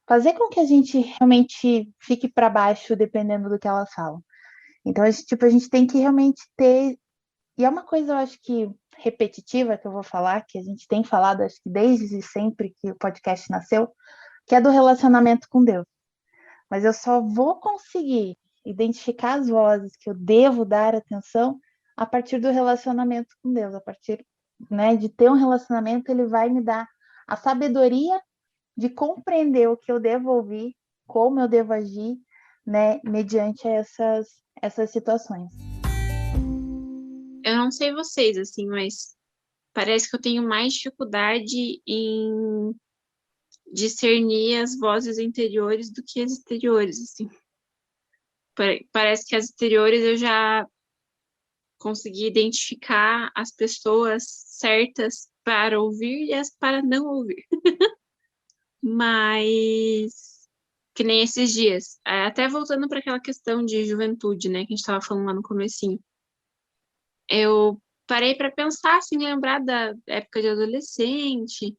fazer com que a gente realmente fique para baixo dependendo do que elas falam. Então, a gente tem que realmente ter. E é uma coisa, eu acho que repetitiva que eu vou falar, que a gente tem falado, acho que desde sempre que o podcast nasceu, que é do relacionamento com Deus. Mas eu só vou conseguir identificar as vozes que eu devo dar atenção a partir do relacionamento com Deus. A partir, né, de ter um relacionamento, ele vai me dar a sabedoria de compreender o que eu devo ouvir, como eu devo agir, né, mediante essas situações. Eu não sei vocês, assim, mas parece que eu tenho mais dificuldade em discernir as vozes interiores do que as exteriores, assim. Parece que as exteriores eu já consegui identificar as pessoas certas para ouvir e as para não ouvir. Mas, que nem esses dias, até voltando para aquela questão de juventude, né, que a gente estava falando lá no comecinho, eu parei para pensar, assim, lembrar da época de adolescente,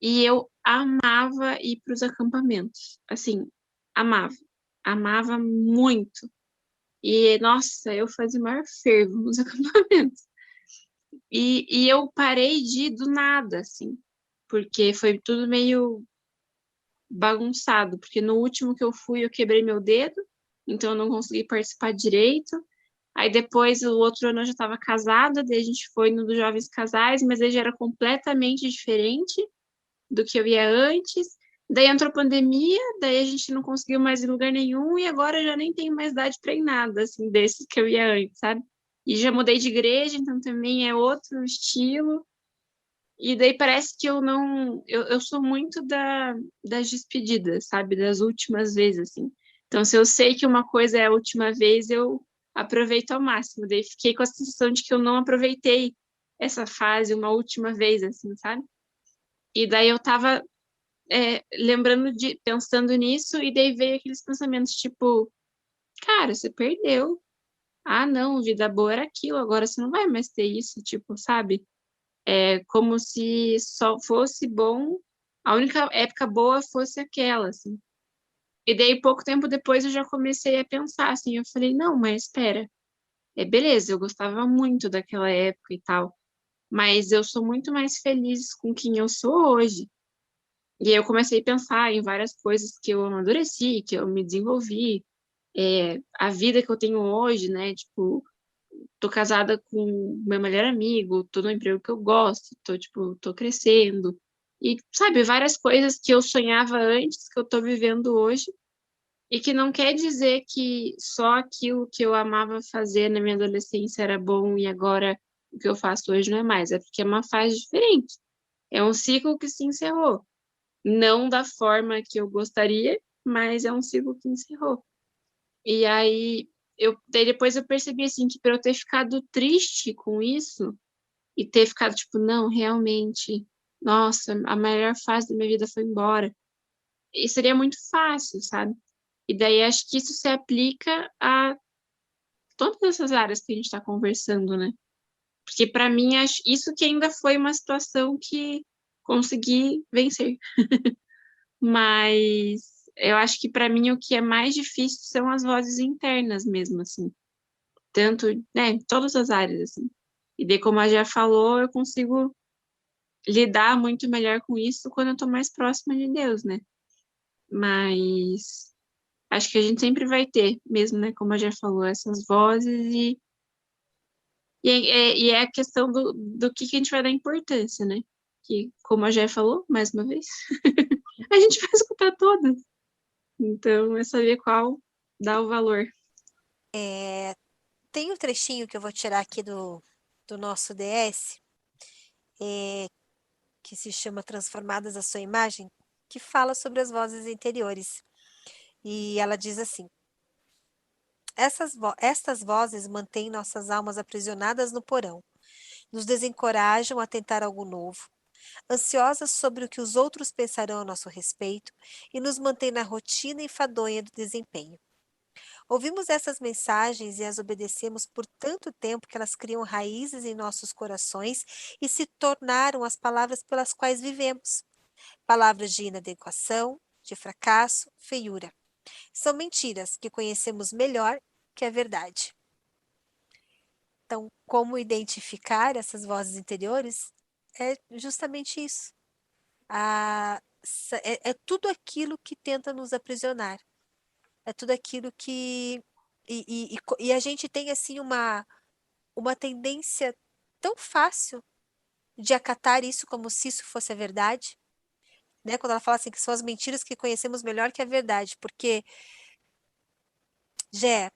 e eu amava ir para os acampamentos, assim, amava muito. E, nossa, eu fazia o maior fervo nos acampamentos. E eu parei de ir do nada, assim, porque foi tudo meio bagunçado, porque no último que eu fui eu quebrei meu dedo, então eu não consegui participar direito. Aí depois, o outro ano eu já estava casada, daí a gente foi no dos Jovens Casais, mas aí já era completamente diferente do que eu ia antes. Daí entrou a pandemia, daí a gente não conseguiu mais ir em lugar nenhum, e agora eu já nem tenho mais idade para ir nada, assim, desses que eu ia antes, sabe? E já mudei de igreja, então também é outro estilo. E daí parece que eu não. Eu sou muito das despedidas, sabe? Das últimas vezes, assim. Então, se eu sei que uma coisa é a última vez, eu aproveito ao máximo. Daí fiquei com a sensação de que eu não aproveitei essa fase uma última vez, assim, sabe? E daí eu tava lembrando pensando nisso, e daí veio aqueles pensamentos tipo, cara, você perdeu. Ah, não, vida boa era aquilo, agora você não vai mais ter isso, tipo, sabe? É como se só fosse bom, a única época boa fosse aquela, assim. E daí, pouco tempo depois, eu já comecei a pensar, assim, eu falei, não, mas espera, beleza, eu gostava muito daquela época e tal, mas eu sou muito mais feliz com quem eu sou hoje. E aí eu comecei a pensar em várias coisas que eu amadureci, que eu me desenvolvi, a vida que eu tenho hoje, né, tipo, tô casada com meu melhor amigo, tô no emprego que eu gosto, tô crescendo. E, sabe, várias coisas que eu sonhava antes, que eu tô vivendo hoje, e que não quer dizer que só aquilo que eu amava fazer na minha adolescência era bom e agora o que eu faço hoje não é mais. É porque é uma fase diferente. É um ciclo que se encerrou. Não da forma que eu gostaria, mas é um ciclo que encerrou. E aí, daí depois eu percebi, assim, que para eu ter ficado triste com isso e ter ficado, tipo, não, realmente, nossa, a melhor fase da minha vida foi embora, e seria muito fácil, sabe? E daí acho que isso se aplica a todas essas áreas que a gente está conversando, né? Porque para mim, acho isso que ainda foi uma situação que consegui vencer. Mas eu acho que para mim o que é mais difícil são as vozes internas mesmo, assim. Tanto, né, em todas as áreas, assim. E daí, como a já falou, eu consigo lidar muito melhor com isso quando eu tô mais próxima de Deus, né? Mas acho que a gente sempre vai ter, mesmo, né, como a já falou, essas vozes e é a questão do que a gente vai dar importância, né? Que, como a já falou, mais uma vez, a gente vai escutar todas. Então, é saber qual dá o valor. Tem um trechinho que eu vou tirar aqui do nosso DS, que se chama Transformadas à Sua Imagem, que fala sobre as vozes interiores. E ela diz assim: estas vozes mantêm nossas almas aprisionadas no porão, nos desencorajam a tentar algo novo, ansiosas sobre o que os outros pensarão a nosso respeito e nos mantêm na rotina enfadonha do desempenho. Ouvimos essas mensagens e as obedecemos por tanto tempo que elas criam raízes em nossos corações e se tornaram as palavras pelas quais vivemos. Palavras de inadequação, de fracasso, feiura. São mentiras que conhecemos melhor que a verdade. Então, como identificar essas vozes interiores? É justamente isso. É tudo aquilo que tenta nos aprisionar. É tudo aquilo que. E a gente tem, assim, uma tendência tão fácil de acatar isso como se isso fosse a verdade, né? Quando ela fala assim que são as mentiras que conhecemos melhor que a verdade, porque, Gé,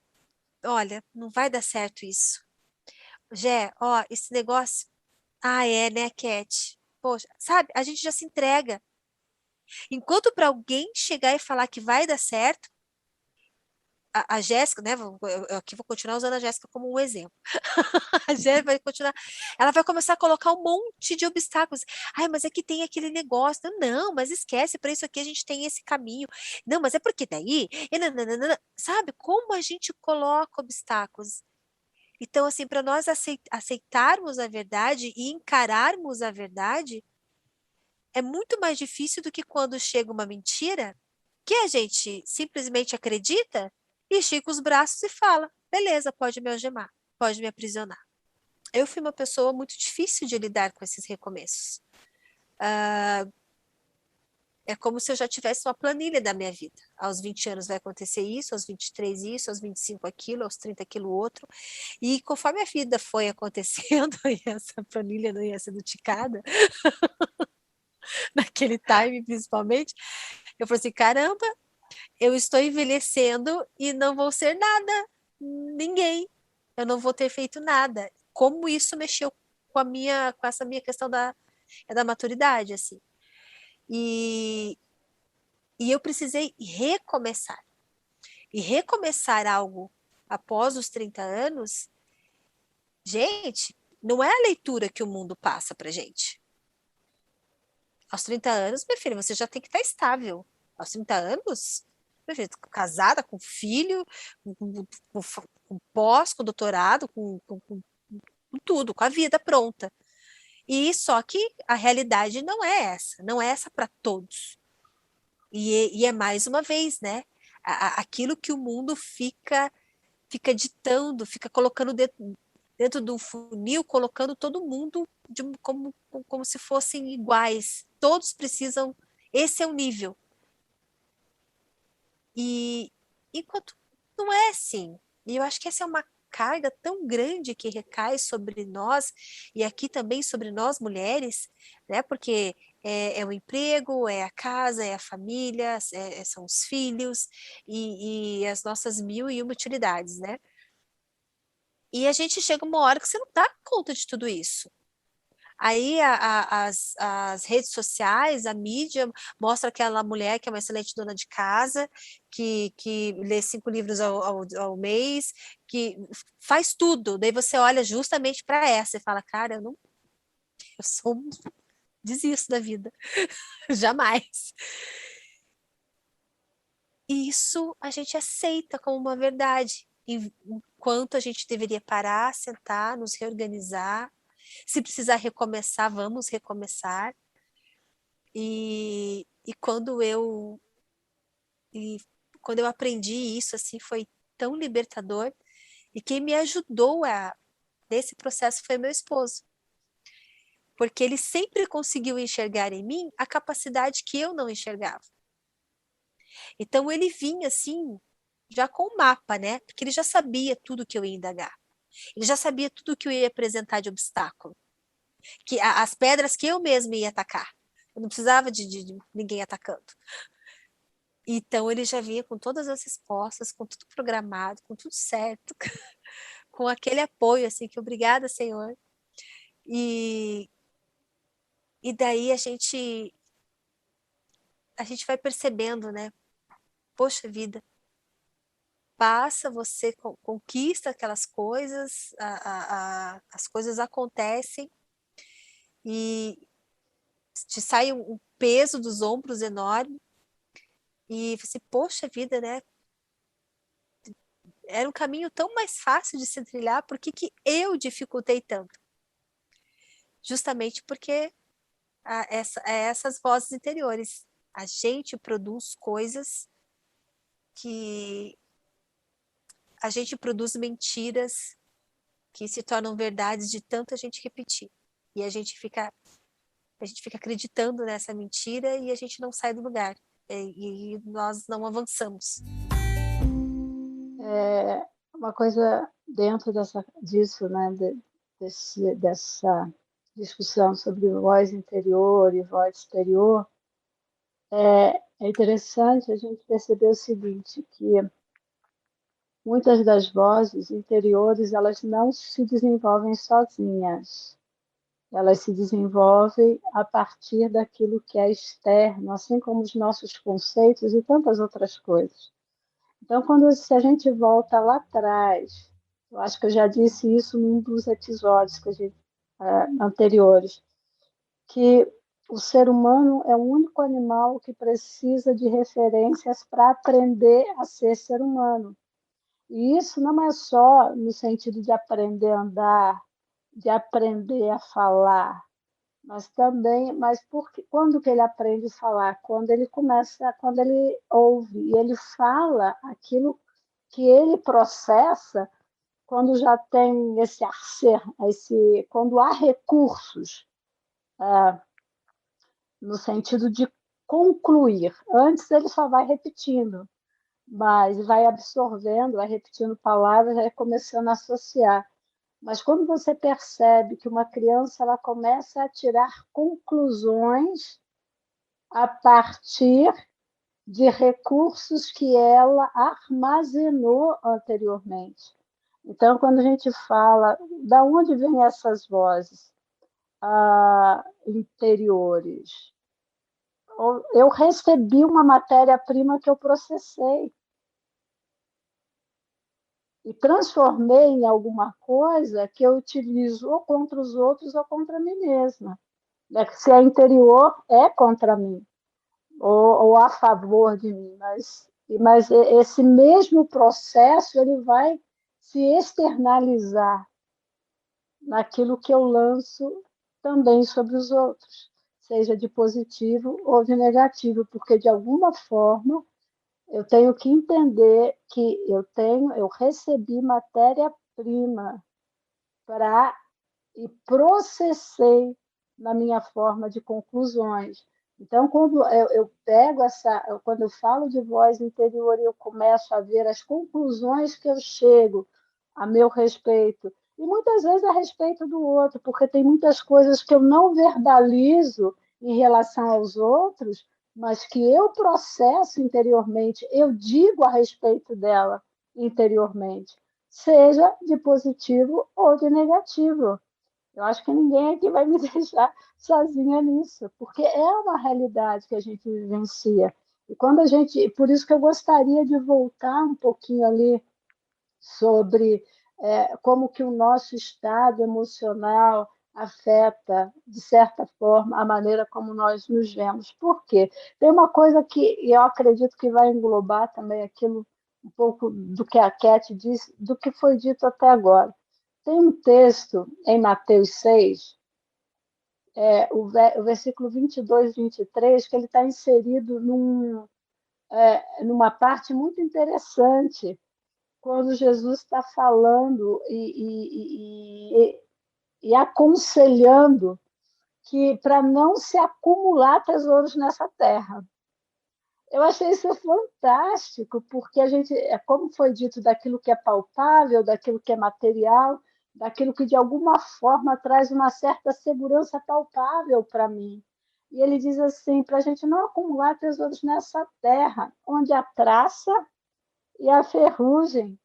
olha, não vai dar certo isso. Gé, ó, esse negócio. Ah, é, né, Cat? Poxa, sabe, a gente já se entrega. Enquanto para alguém chegar e falar que vai dar certo, a Jéssica, né? Eu aqui vou continuar usando a Jéssica como um exemplo. A Jéssica vai continuar, ela vai começar a colocar um monte de obstáculos. Ai, mas é que tem aquele negócio. Não, mas esquece, para isso aqui a gente tem esse caminho. Não, mas é porque daí, sabe? Como a gente coloca obstáculos. Então, assim, para nós aceitarmos a verdade e encararmos a verdade, é muito mais difícil do que quando chega uma mentira que a gente simplesmente acredita e estica os braços e fala: beleza, pode me algemar, pode me aprisionar. Eu fui uma pessoa muito difícil de lidar com esses recomeços. É como se eu já tivesse uma planilha da minha vida. Aos 20 anos vai acontecer isso, aos 23 isso, aos 25 aquilo, aos 30 aquilo outro. E conforme a vida foi acontecendo, e essa planilha não ia sendo ticada, naquele time principalmente, eu falei assim, caramba, eu estou envelhecendo e não vou ser nada, ninguém. Eu não vou ter feito nada. Como isso mexeu com essa minha questão da maturidade, assim. E eu precisei recomeçar. E recomeçar algo após os 30 anos, gente, não é a leitura que o mundo passa pra gente. Aos 30 anos, minha filha, você já tem que estar estável. Aos 30 anos, minha filha, casada, com filho, com pós, com doutorado, com tudo, com a vida pronta. E só que a realidade não é essa para todos. E é mais uma vez, né? Aquilo que o mundo fica ditando, fica colocando dentro do funil, colocando todo mundo como se fossem iguais. Todos precisam, esse é o nível. E enquanto não é assim. E eu acho que essa é uma carga tão grande que recai sobre nós, e aqui também sobre nós mulheres, né? Porque é o emprego, é a casa, é a família, são os filhos e as nossas mil e uma utilidades, né? E a gente chega uma hora que você não dá conta de tudo isso. Aí as redes sociais, a mídia, mostra aquela mulher que é uma excelente dona de casa, que lê 5 livros ao mês, que faz tudo. Daí você olha justamente para essa e fala, cara, eu sou desisto da vida. Jamais. E isso a gente aceita como uma verdade, enquanto a gente deveria parar, sentar, nos reorganizar. Se precisar recomeçar, vamos recomeçar. E quando eu aprendi isso, assim, foi tão libertador. E quem me ajudou nesse processo foi meu esposo. Porque ele sempre conseguiu enxergar em mim a capacidade que eu não enxergava. Então ele vinha assim, já com o mapa, né? Porque ele já sabia tudo que eu ia indagar. Ele já sabia tudo que eu ia apresentar de obstáculo. Que as pedras que eu mesma ia atacar. Eu não precisava de ninguém atacando. Então ele já vinha com todas as respostas, com tudo programado, com tudo certo, com aquele apoio, assim, que obrigada, Senhor. E daí a gente vai percebendo, né? Poxa vida, passa, você conquista aquelas coisas, as coisas acontecem e te sai um peso dos ombros enorme e você, poxa vida, né? era um caminho tão mais fácil de se trilhar, por que que eu dificultei tanto? Justamente porque essas vozes interiores. A gente produz coisas que a gente produz mentiras que se tornam verdades de tanto a gente repetir. E a gente fica acreditando nessa mentira e a gente não sai do lugar. E nós não avançamos. Uma coisa dentro disso, né, dessa discussão sobre voz interior e voz exterior, é interessante a gente perceber o seguinte, que muitas das vozes interiores, elas não se desenvolvem sozinhas. Elas se desenvolvem a partir daquilo que é externo, assim como os nossos conceitos e tantas outras coisas. Então, se a gente volta lá atrás, eu acho que eu já disse isso num dos episódios anteriores, que o ser humano é o único animal que precisa de referências para aprender a ser ser humano. E isso não é só no sentido de aprender a andar, de aprender a falar, mas porque quando que ele aprende a falar? Quando ele ouve e ele fala aquilo que ele processa quando já tem quando há recursos, no sentido de concluir. Antes ele só vai repetindo, mas vai absorvendo, vai repetindo palavras, vai começando a associar. Mas quando você percebe que uma criança ela começa a tirar conclusões a partir de recursos que ela armazenou anteriormente. Então, quando a gente fala, da onde vêm essas vozes interiores? Eu recebi uma matéria-prima que eu processei e transformei em alguma coisa que eu utilizo ou contra os outros ou contra mim mesma. Se é interior, é contra mim, ou a favor de mim, mas esse mesmo processo ele vai se externalizar naquilo que eu lanço também sobre os outros, seja de positivo ou de negativo, porque de alguma forma eu tenho que entender que eu recebi matéria-prima e processei na minha forma de conclusões. Então, quando eu quando eu falo de voz interior, eu começo a ver as conclusões que eu chego a meu respeito, e muitas vezes a respeito do outro, porque tem muitas coisas que eu não verbalizo em relação aos outros, mas que eu processo interiormente, eu digo a respeito dela interiormente, seja de positivo ou de negativo. Eu acho que ninguém aqui vai me deixar sozinha nisso, porque é uma realidade que a gente vivencia. E por isso que eu gostaria de voltar um pouquinho ali sobre como que o nosso estado emocional afeta, de certa forma, a maneira como nós nos vemos. Por quê? Tem uma coisa que eu acredito que vai englobar também aquilo, um pouco do que a Cat disse, do que foi dito até agora. Tem um texto em Mateus 6, o versículo 22 e 23, que ele está inserido numa parte muito interessante, quando Jesus está falando e aconselhando que para não se acumular tesouros nessa terra. Eu achei isso fantástico, porque a gente, como foi dito, daquilo que é palpável, daquilo que é material, daquilo que de alguma forma traz uma certa segurança palpável para mim. E ele diz assim, para a gente não acumular tesouros nessa terra, onde a traça e a ferrugem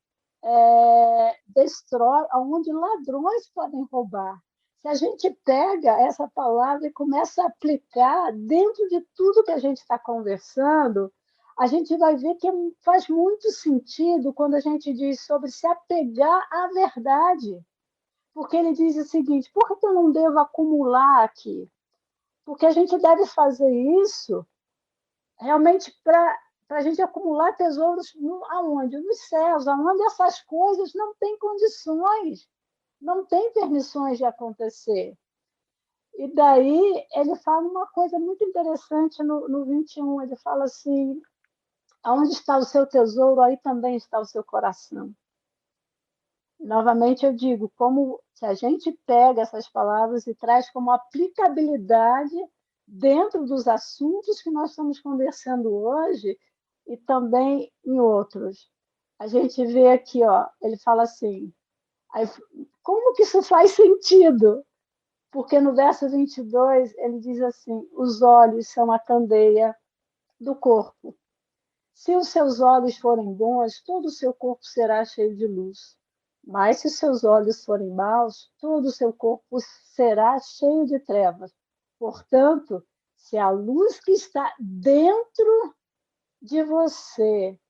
destrói, onde ladrões podem roubar. Se a gente pega essa palavra e começa a aplicar dentro de tudo que a gente está conversando, a gente vai ver que faz muito sentido quando a gente diz sobre se apegar à verdade. Porque ele diz o seguinte, por que eu não devo acumular aqui? Porque a gente deve fazer isso realmente para a gente acumular tesouros aonde? Nos céus, aonde essas coisas não têm condições, não têm permissões de acontecer. E daí ele fala uma coisa muito interessante no 21, ele fala assim, aonde está o seu tesouro, aí também está o seu coração. E, novamente eu digo, como se a gente pega essas palavras e traz como aplicabilidade dentro dos assuntos que nós estamos conversando hoje e também em outros. A gente vê aqui, ó, ele fala assim, aí, como que isso faz sentido? Porque no verso 22 ele diz assim, os olhos são a candeia do corpo. Se os seus olhos forem bons, todo o seu corpo será cheio de luz. Mas se os seus olhos forem maus, todo o seu corpo será cheio de trevas. Portanto, se a luz que está dentro de você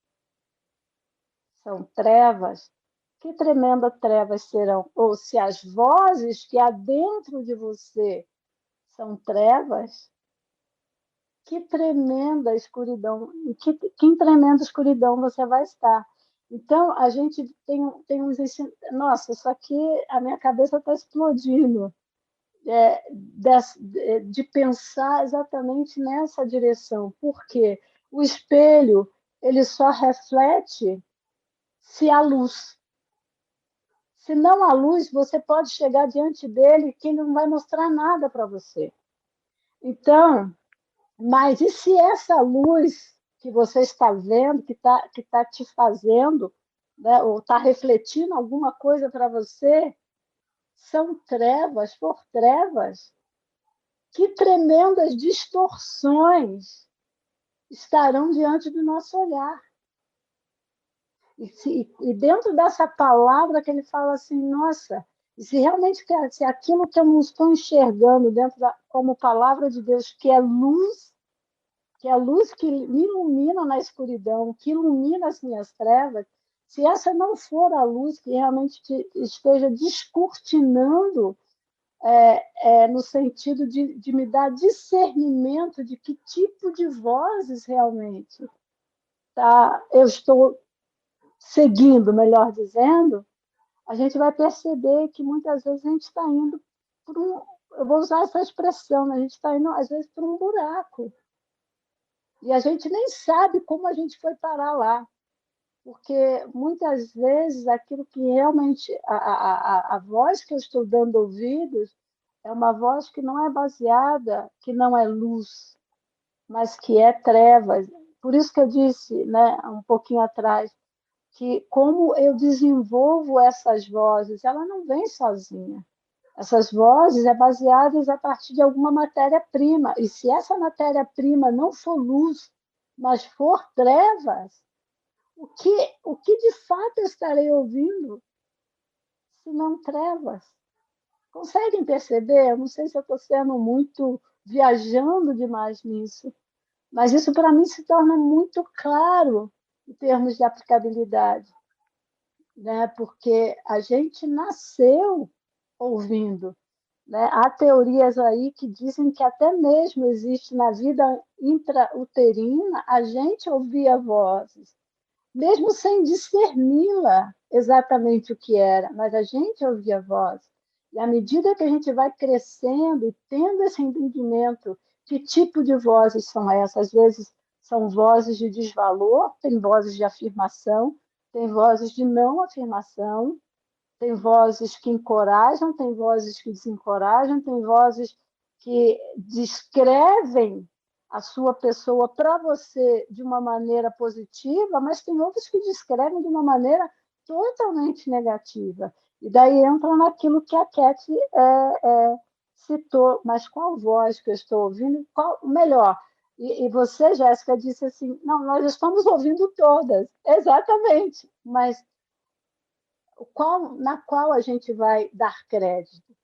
são trevas, que tremenda trevas serão? Ou se as vozes que há dentro de você são trevas, que tremenda escuridão, que tremenda escuridão você vai estar. Então, a gente tem uns ensinos. Nossa, isso aqui, a minha cabeça está explodindo de pensar exatamente nessa direção. Porque o espelho ele só reflete se há luz. Se não há luz, você pode chegar diante dele que ele não vai mostrar nada para você. Então, mas e se essa luz que você está vendo, que tá te fazendo, né, ou está refletindo alguma coisa para você, são trevas por trevas? Que tremendas distorções estarão diante do nosso olhar. E dentro dessa palavra que ele fala assim, nossa, e se realmente se aquilo que eu não estou enxergando como palavra de Deus, que é a luz que me ilumina na escuridão, que ilumina as minhas trevas, se essa não for a luz que realmente esteja descortinando no sentido de me dar discernimento de que tipo de vozes realmente eu estou seguindo, melhor dizendo, a gente vai perceber que muitas vezes a gente está indo por eu vou usar essa expressão, né? A gente está indo, às vezes, por um buraco. E a gente nem sabe como a gente foi parar lá, porque muitas vezes aquilo que realmente a voz que eu estou dando ouvidos é uma voz que não é baseada, que não é luz, mas que é trevas. Por isso que eu disse, né, um pouquinho atrás, que como eu desenvolvo essas vozes, ela não vem sozinha. Essas vozes é baseadas a partir de alguma matéria-prima. E se essa matéria-prima não for luz, mas for trevas, o que de fato eu estarei ouvindo se não trevas? Conseguem perceber? Eu não sei se eu estou sendo muito viajando demais nisso, mas isso para mim se torna muito claro em termos de aplicabilidade, né? Porque a gente nasceu ouvindo. Né? Há teorias aí que dizem que até mesmo existe na vida intrauterina a gente ouvia vozes, mesmo sem discerni-la exatamente o que era, mas a gente ouvia voz. E à medida que a gente vai crescendo e tendo esse entendimento, que tipo de vozes são essas? Às vezes são vozes de desvalor, tem vozes de afirmação, tem vozes de não afirmação, tem vozes que encorajam, tem vozes que desencorajam, tem vozes que descrevem a sua pessoa para você de uma maneira positiva, mas tem outros que descrevem de uma maneira totalmente negativa. E daí entra naquilo que a Cat citou, mas qual voz que eu estou ouvindo? Qual, melhor, e você, Jéssica, disse assim, não, nós estamos ouvindo todas, exatamente, mas na qual a gente vai dar crédito?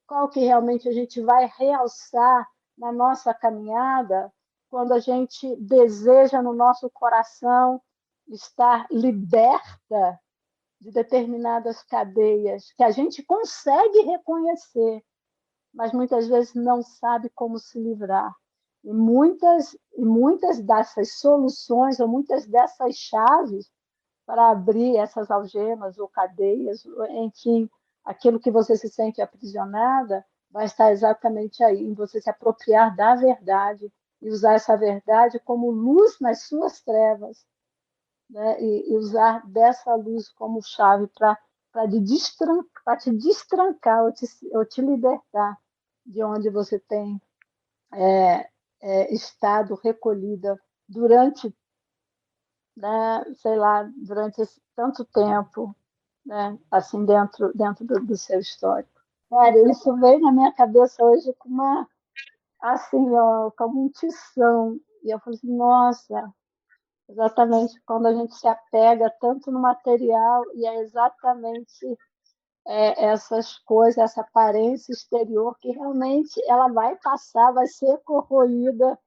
Qual que realmente a gente vai realçar na nossa caminhada quando a gente deseja no nosso coração estar liberta de determinadas cadeias que a gente consegue reconhecer, mas muitas vezes não sabe como se livrar. E muitas dessas soluções, ou muitas dessas chaves para abrir essas algemas ou cadeias, enfim, aquilo que você se sente aprisionada, vai estar exatamente aí, em você se apropriar da verdade e usar essa verdade como luz nas suas trevas, né? E usar dessa luz como chave para te destrancar ou te libertar de onde você tem estado recolhida durante, né, sei lá, durante esse tanto tempo, né, assim, dentro do seu histórico. Sério, isso veio na minha cabeça hoje com uma, assim, ó, como um tição. E eu falei assim, nossa, exatamente quando a gente se apega tanto no material, e é exatamente essas coisas, essa aparência exterior, que realmente ela vai passar, vai ser corroída,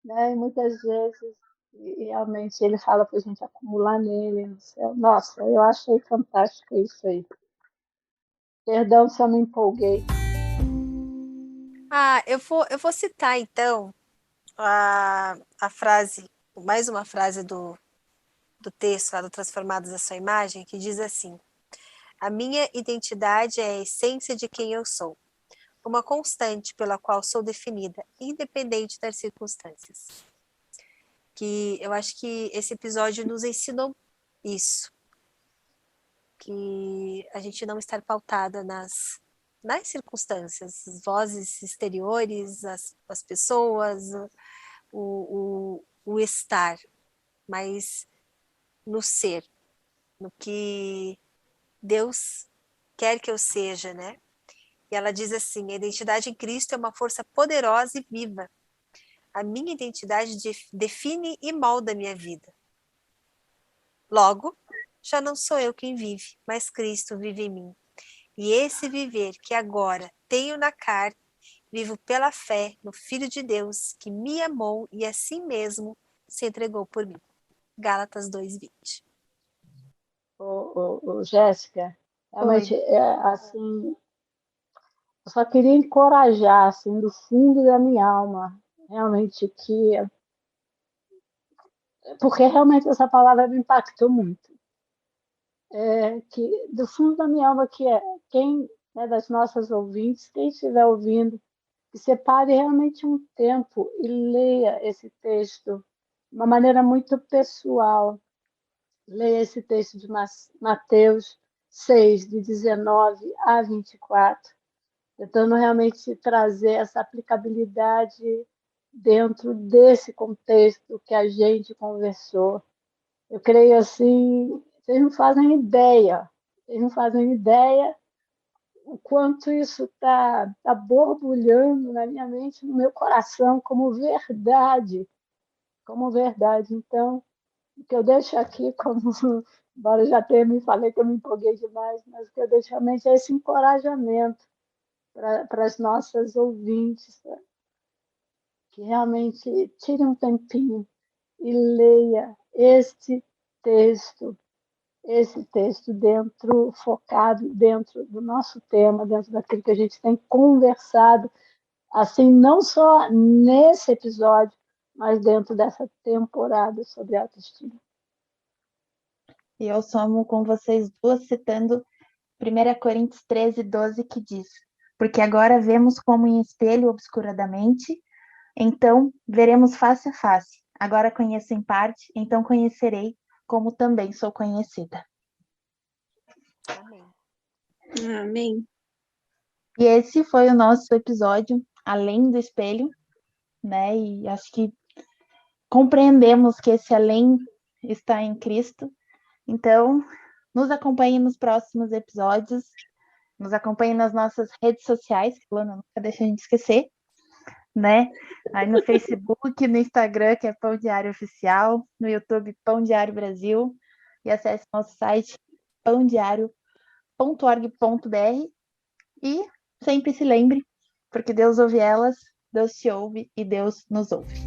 né? E muitas vezes, e realmente ele fala para a gente acumular nele. No céu. Nossa, eu achei fantástico isso aí. Perdão se eu me empolguei. Eu vou citar, então, a frase, mais uma frase do texto lá do Transformados à Sua Imagem, que diz assim: a minha identidade é a essência de quem eu sou, uma constante pela qual sou definida, independente das circunstâncias. Que eu acho que esse episódio nos ensinou isso, que a gente não estar pautada nas circunstâncias, as vozes exteriores, as pessoas, o estar, mas no ser, no que Deus quer que eu seja, né? E ela diz assim: a identidade em Cristo é uma força poderosa e viva. A minha identidade define e molda a minha vida. Logo, já não sou eu quem vive, mas Cristo vive em mim. E esse viver que agora tenho na carne, vivo pela fé no Filho de Deus, que me amou e assim mesmo se entregou por mim. Gálatas 2:20. Jéssica, realmente, Oi. assim, eu só queria encorajar, assim, do fundo da minha alma, realmente, porque realmente essa palavra me impactou muito. Que do fundo da minha alma, que quem, né, das nossas ouvintes, quem estiver ouvindo, que separe realmente um tempo e leia esse texto de uma maneira muito pessoal. Leia esse texto de Mateus 6, de 19 a 24, tentando realmente trazer essa aplicabilidade dentro desse contexto que a gente conversou. Eu creio assim, vocês não fazem ideia o quanto isso está borbulhando na minha mente, no meu coração, como verdade, como verdade. Então, o que eu deixo aqui, como, embora eu já tenha me falei que eu me empolguei demais, mas o que eu deixo realmente é esse encorajamento para as nossas ouvintes, né? Que realmente tire um tempinho e leia texto, esse texto focado dentro do nosso tema, dentro daquilo que a gente tem conversado, assim, não só nesse episódio, mas dentro dessa temporada sobre autoestima. E eu somo com vocês duas citando 1 Coríntios 13:12, que diz: porque agora vemos como em espelho obscuradamente, então veremos face a face. Agora conheço em parte, então conhecerei como também sou conhecida. Amém. Amém. E esse foi o nosso episódio Além do Espelho, né? E acho que compreendemos que esse além está em Cristo. Então, nos acompanhe nos próximos episódios, nos acompanhe nas nossas redes sociais, que Luana nunca deixa a gente esquecer, né? Aí no Facebook, no Instagram, que é Pão Diário Oficial, no YouTube, Pão Diário Brasil, e acesse nosso site pãodiario.org.br. E sempre se lembre, porque Deus ouve elas, Deus te ouve e Deus nos ouve.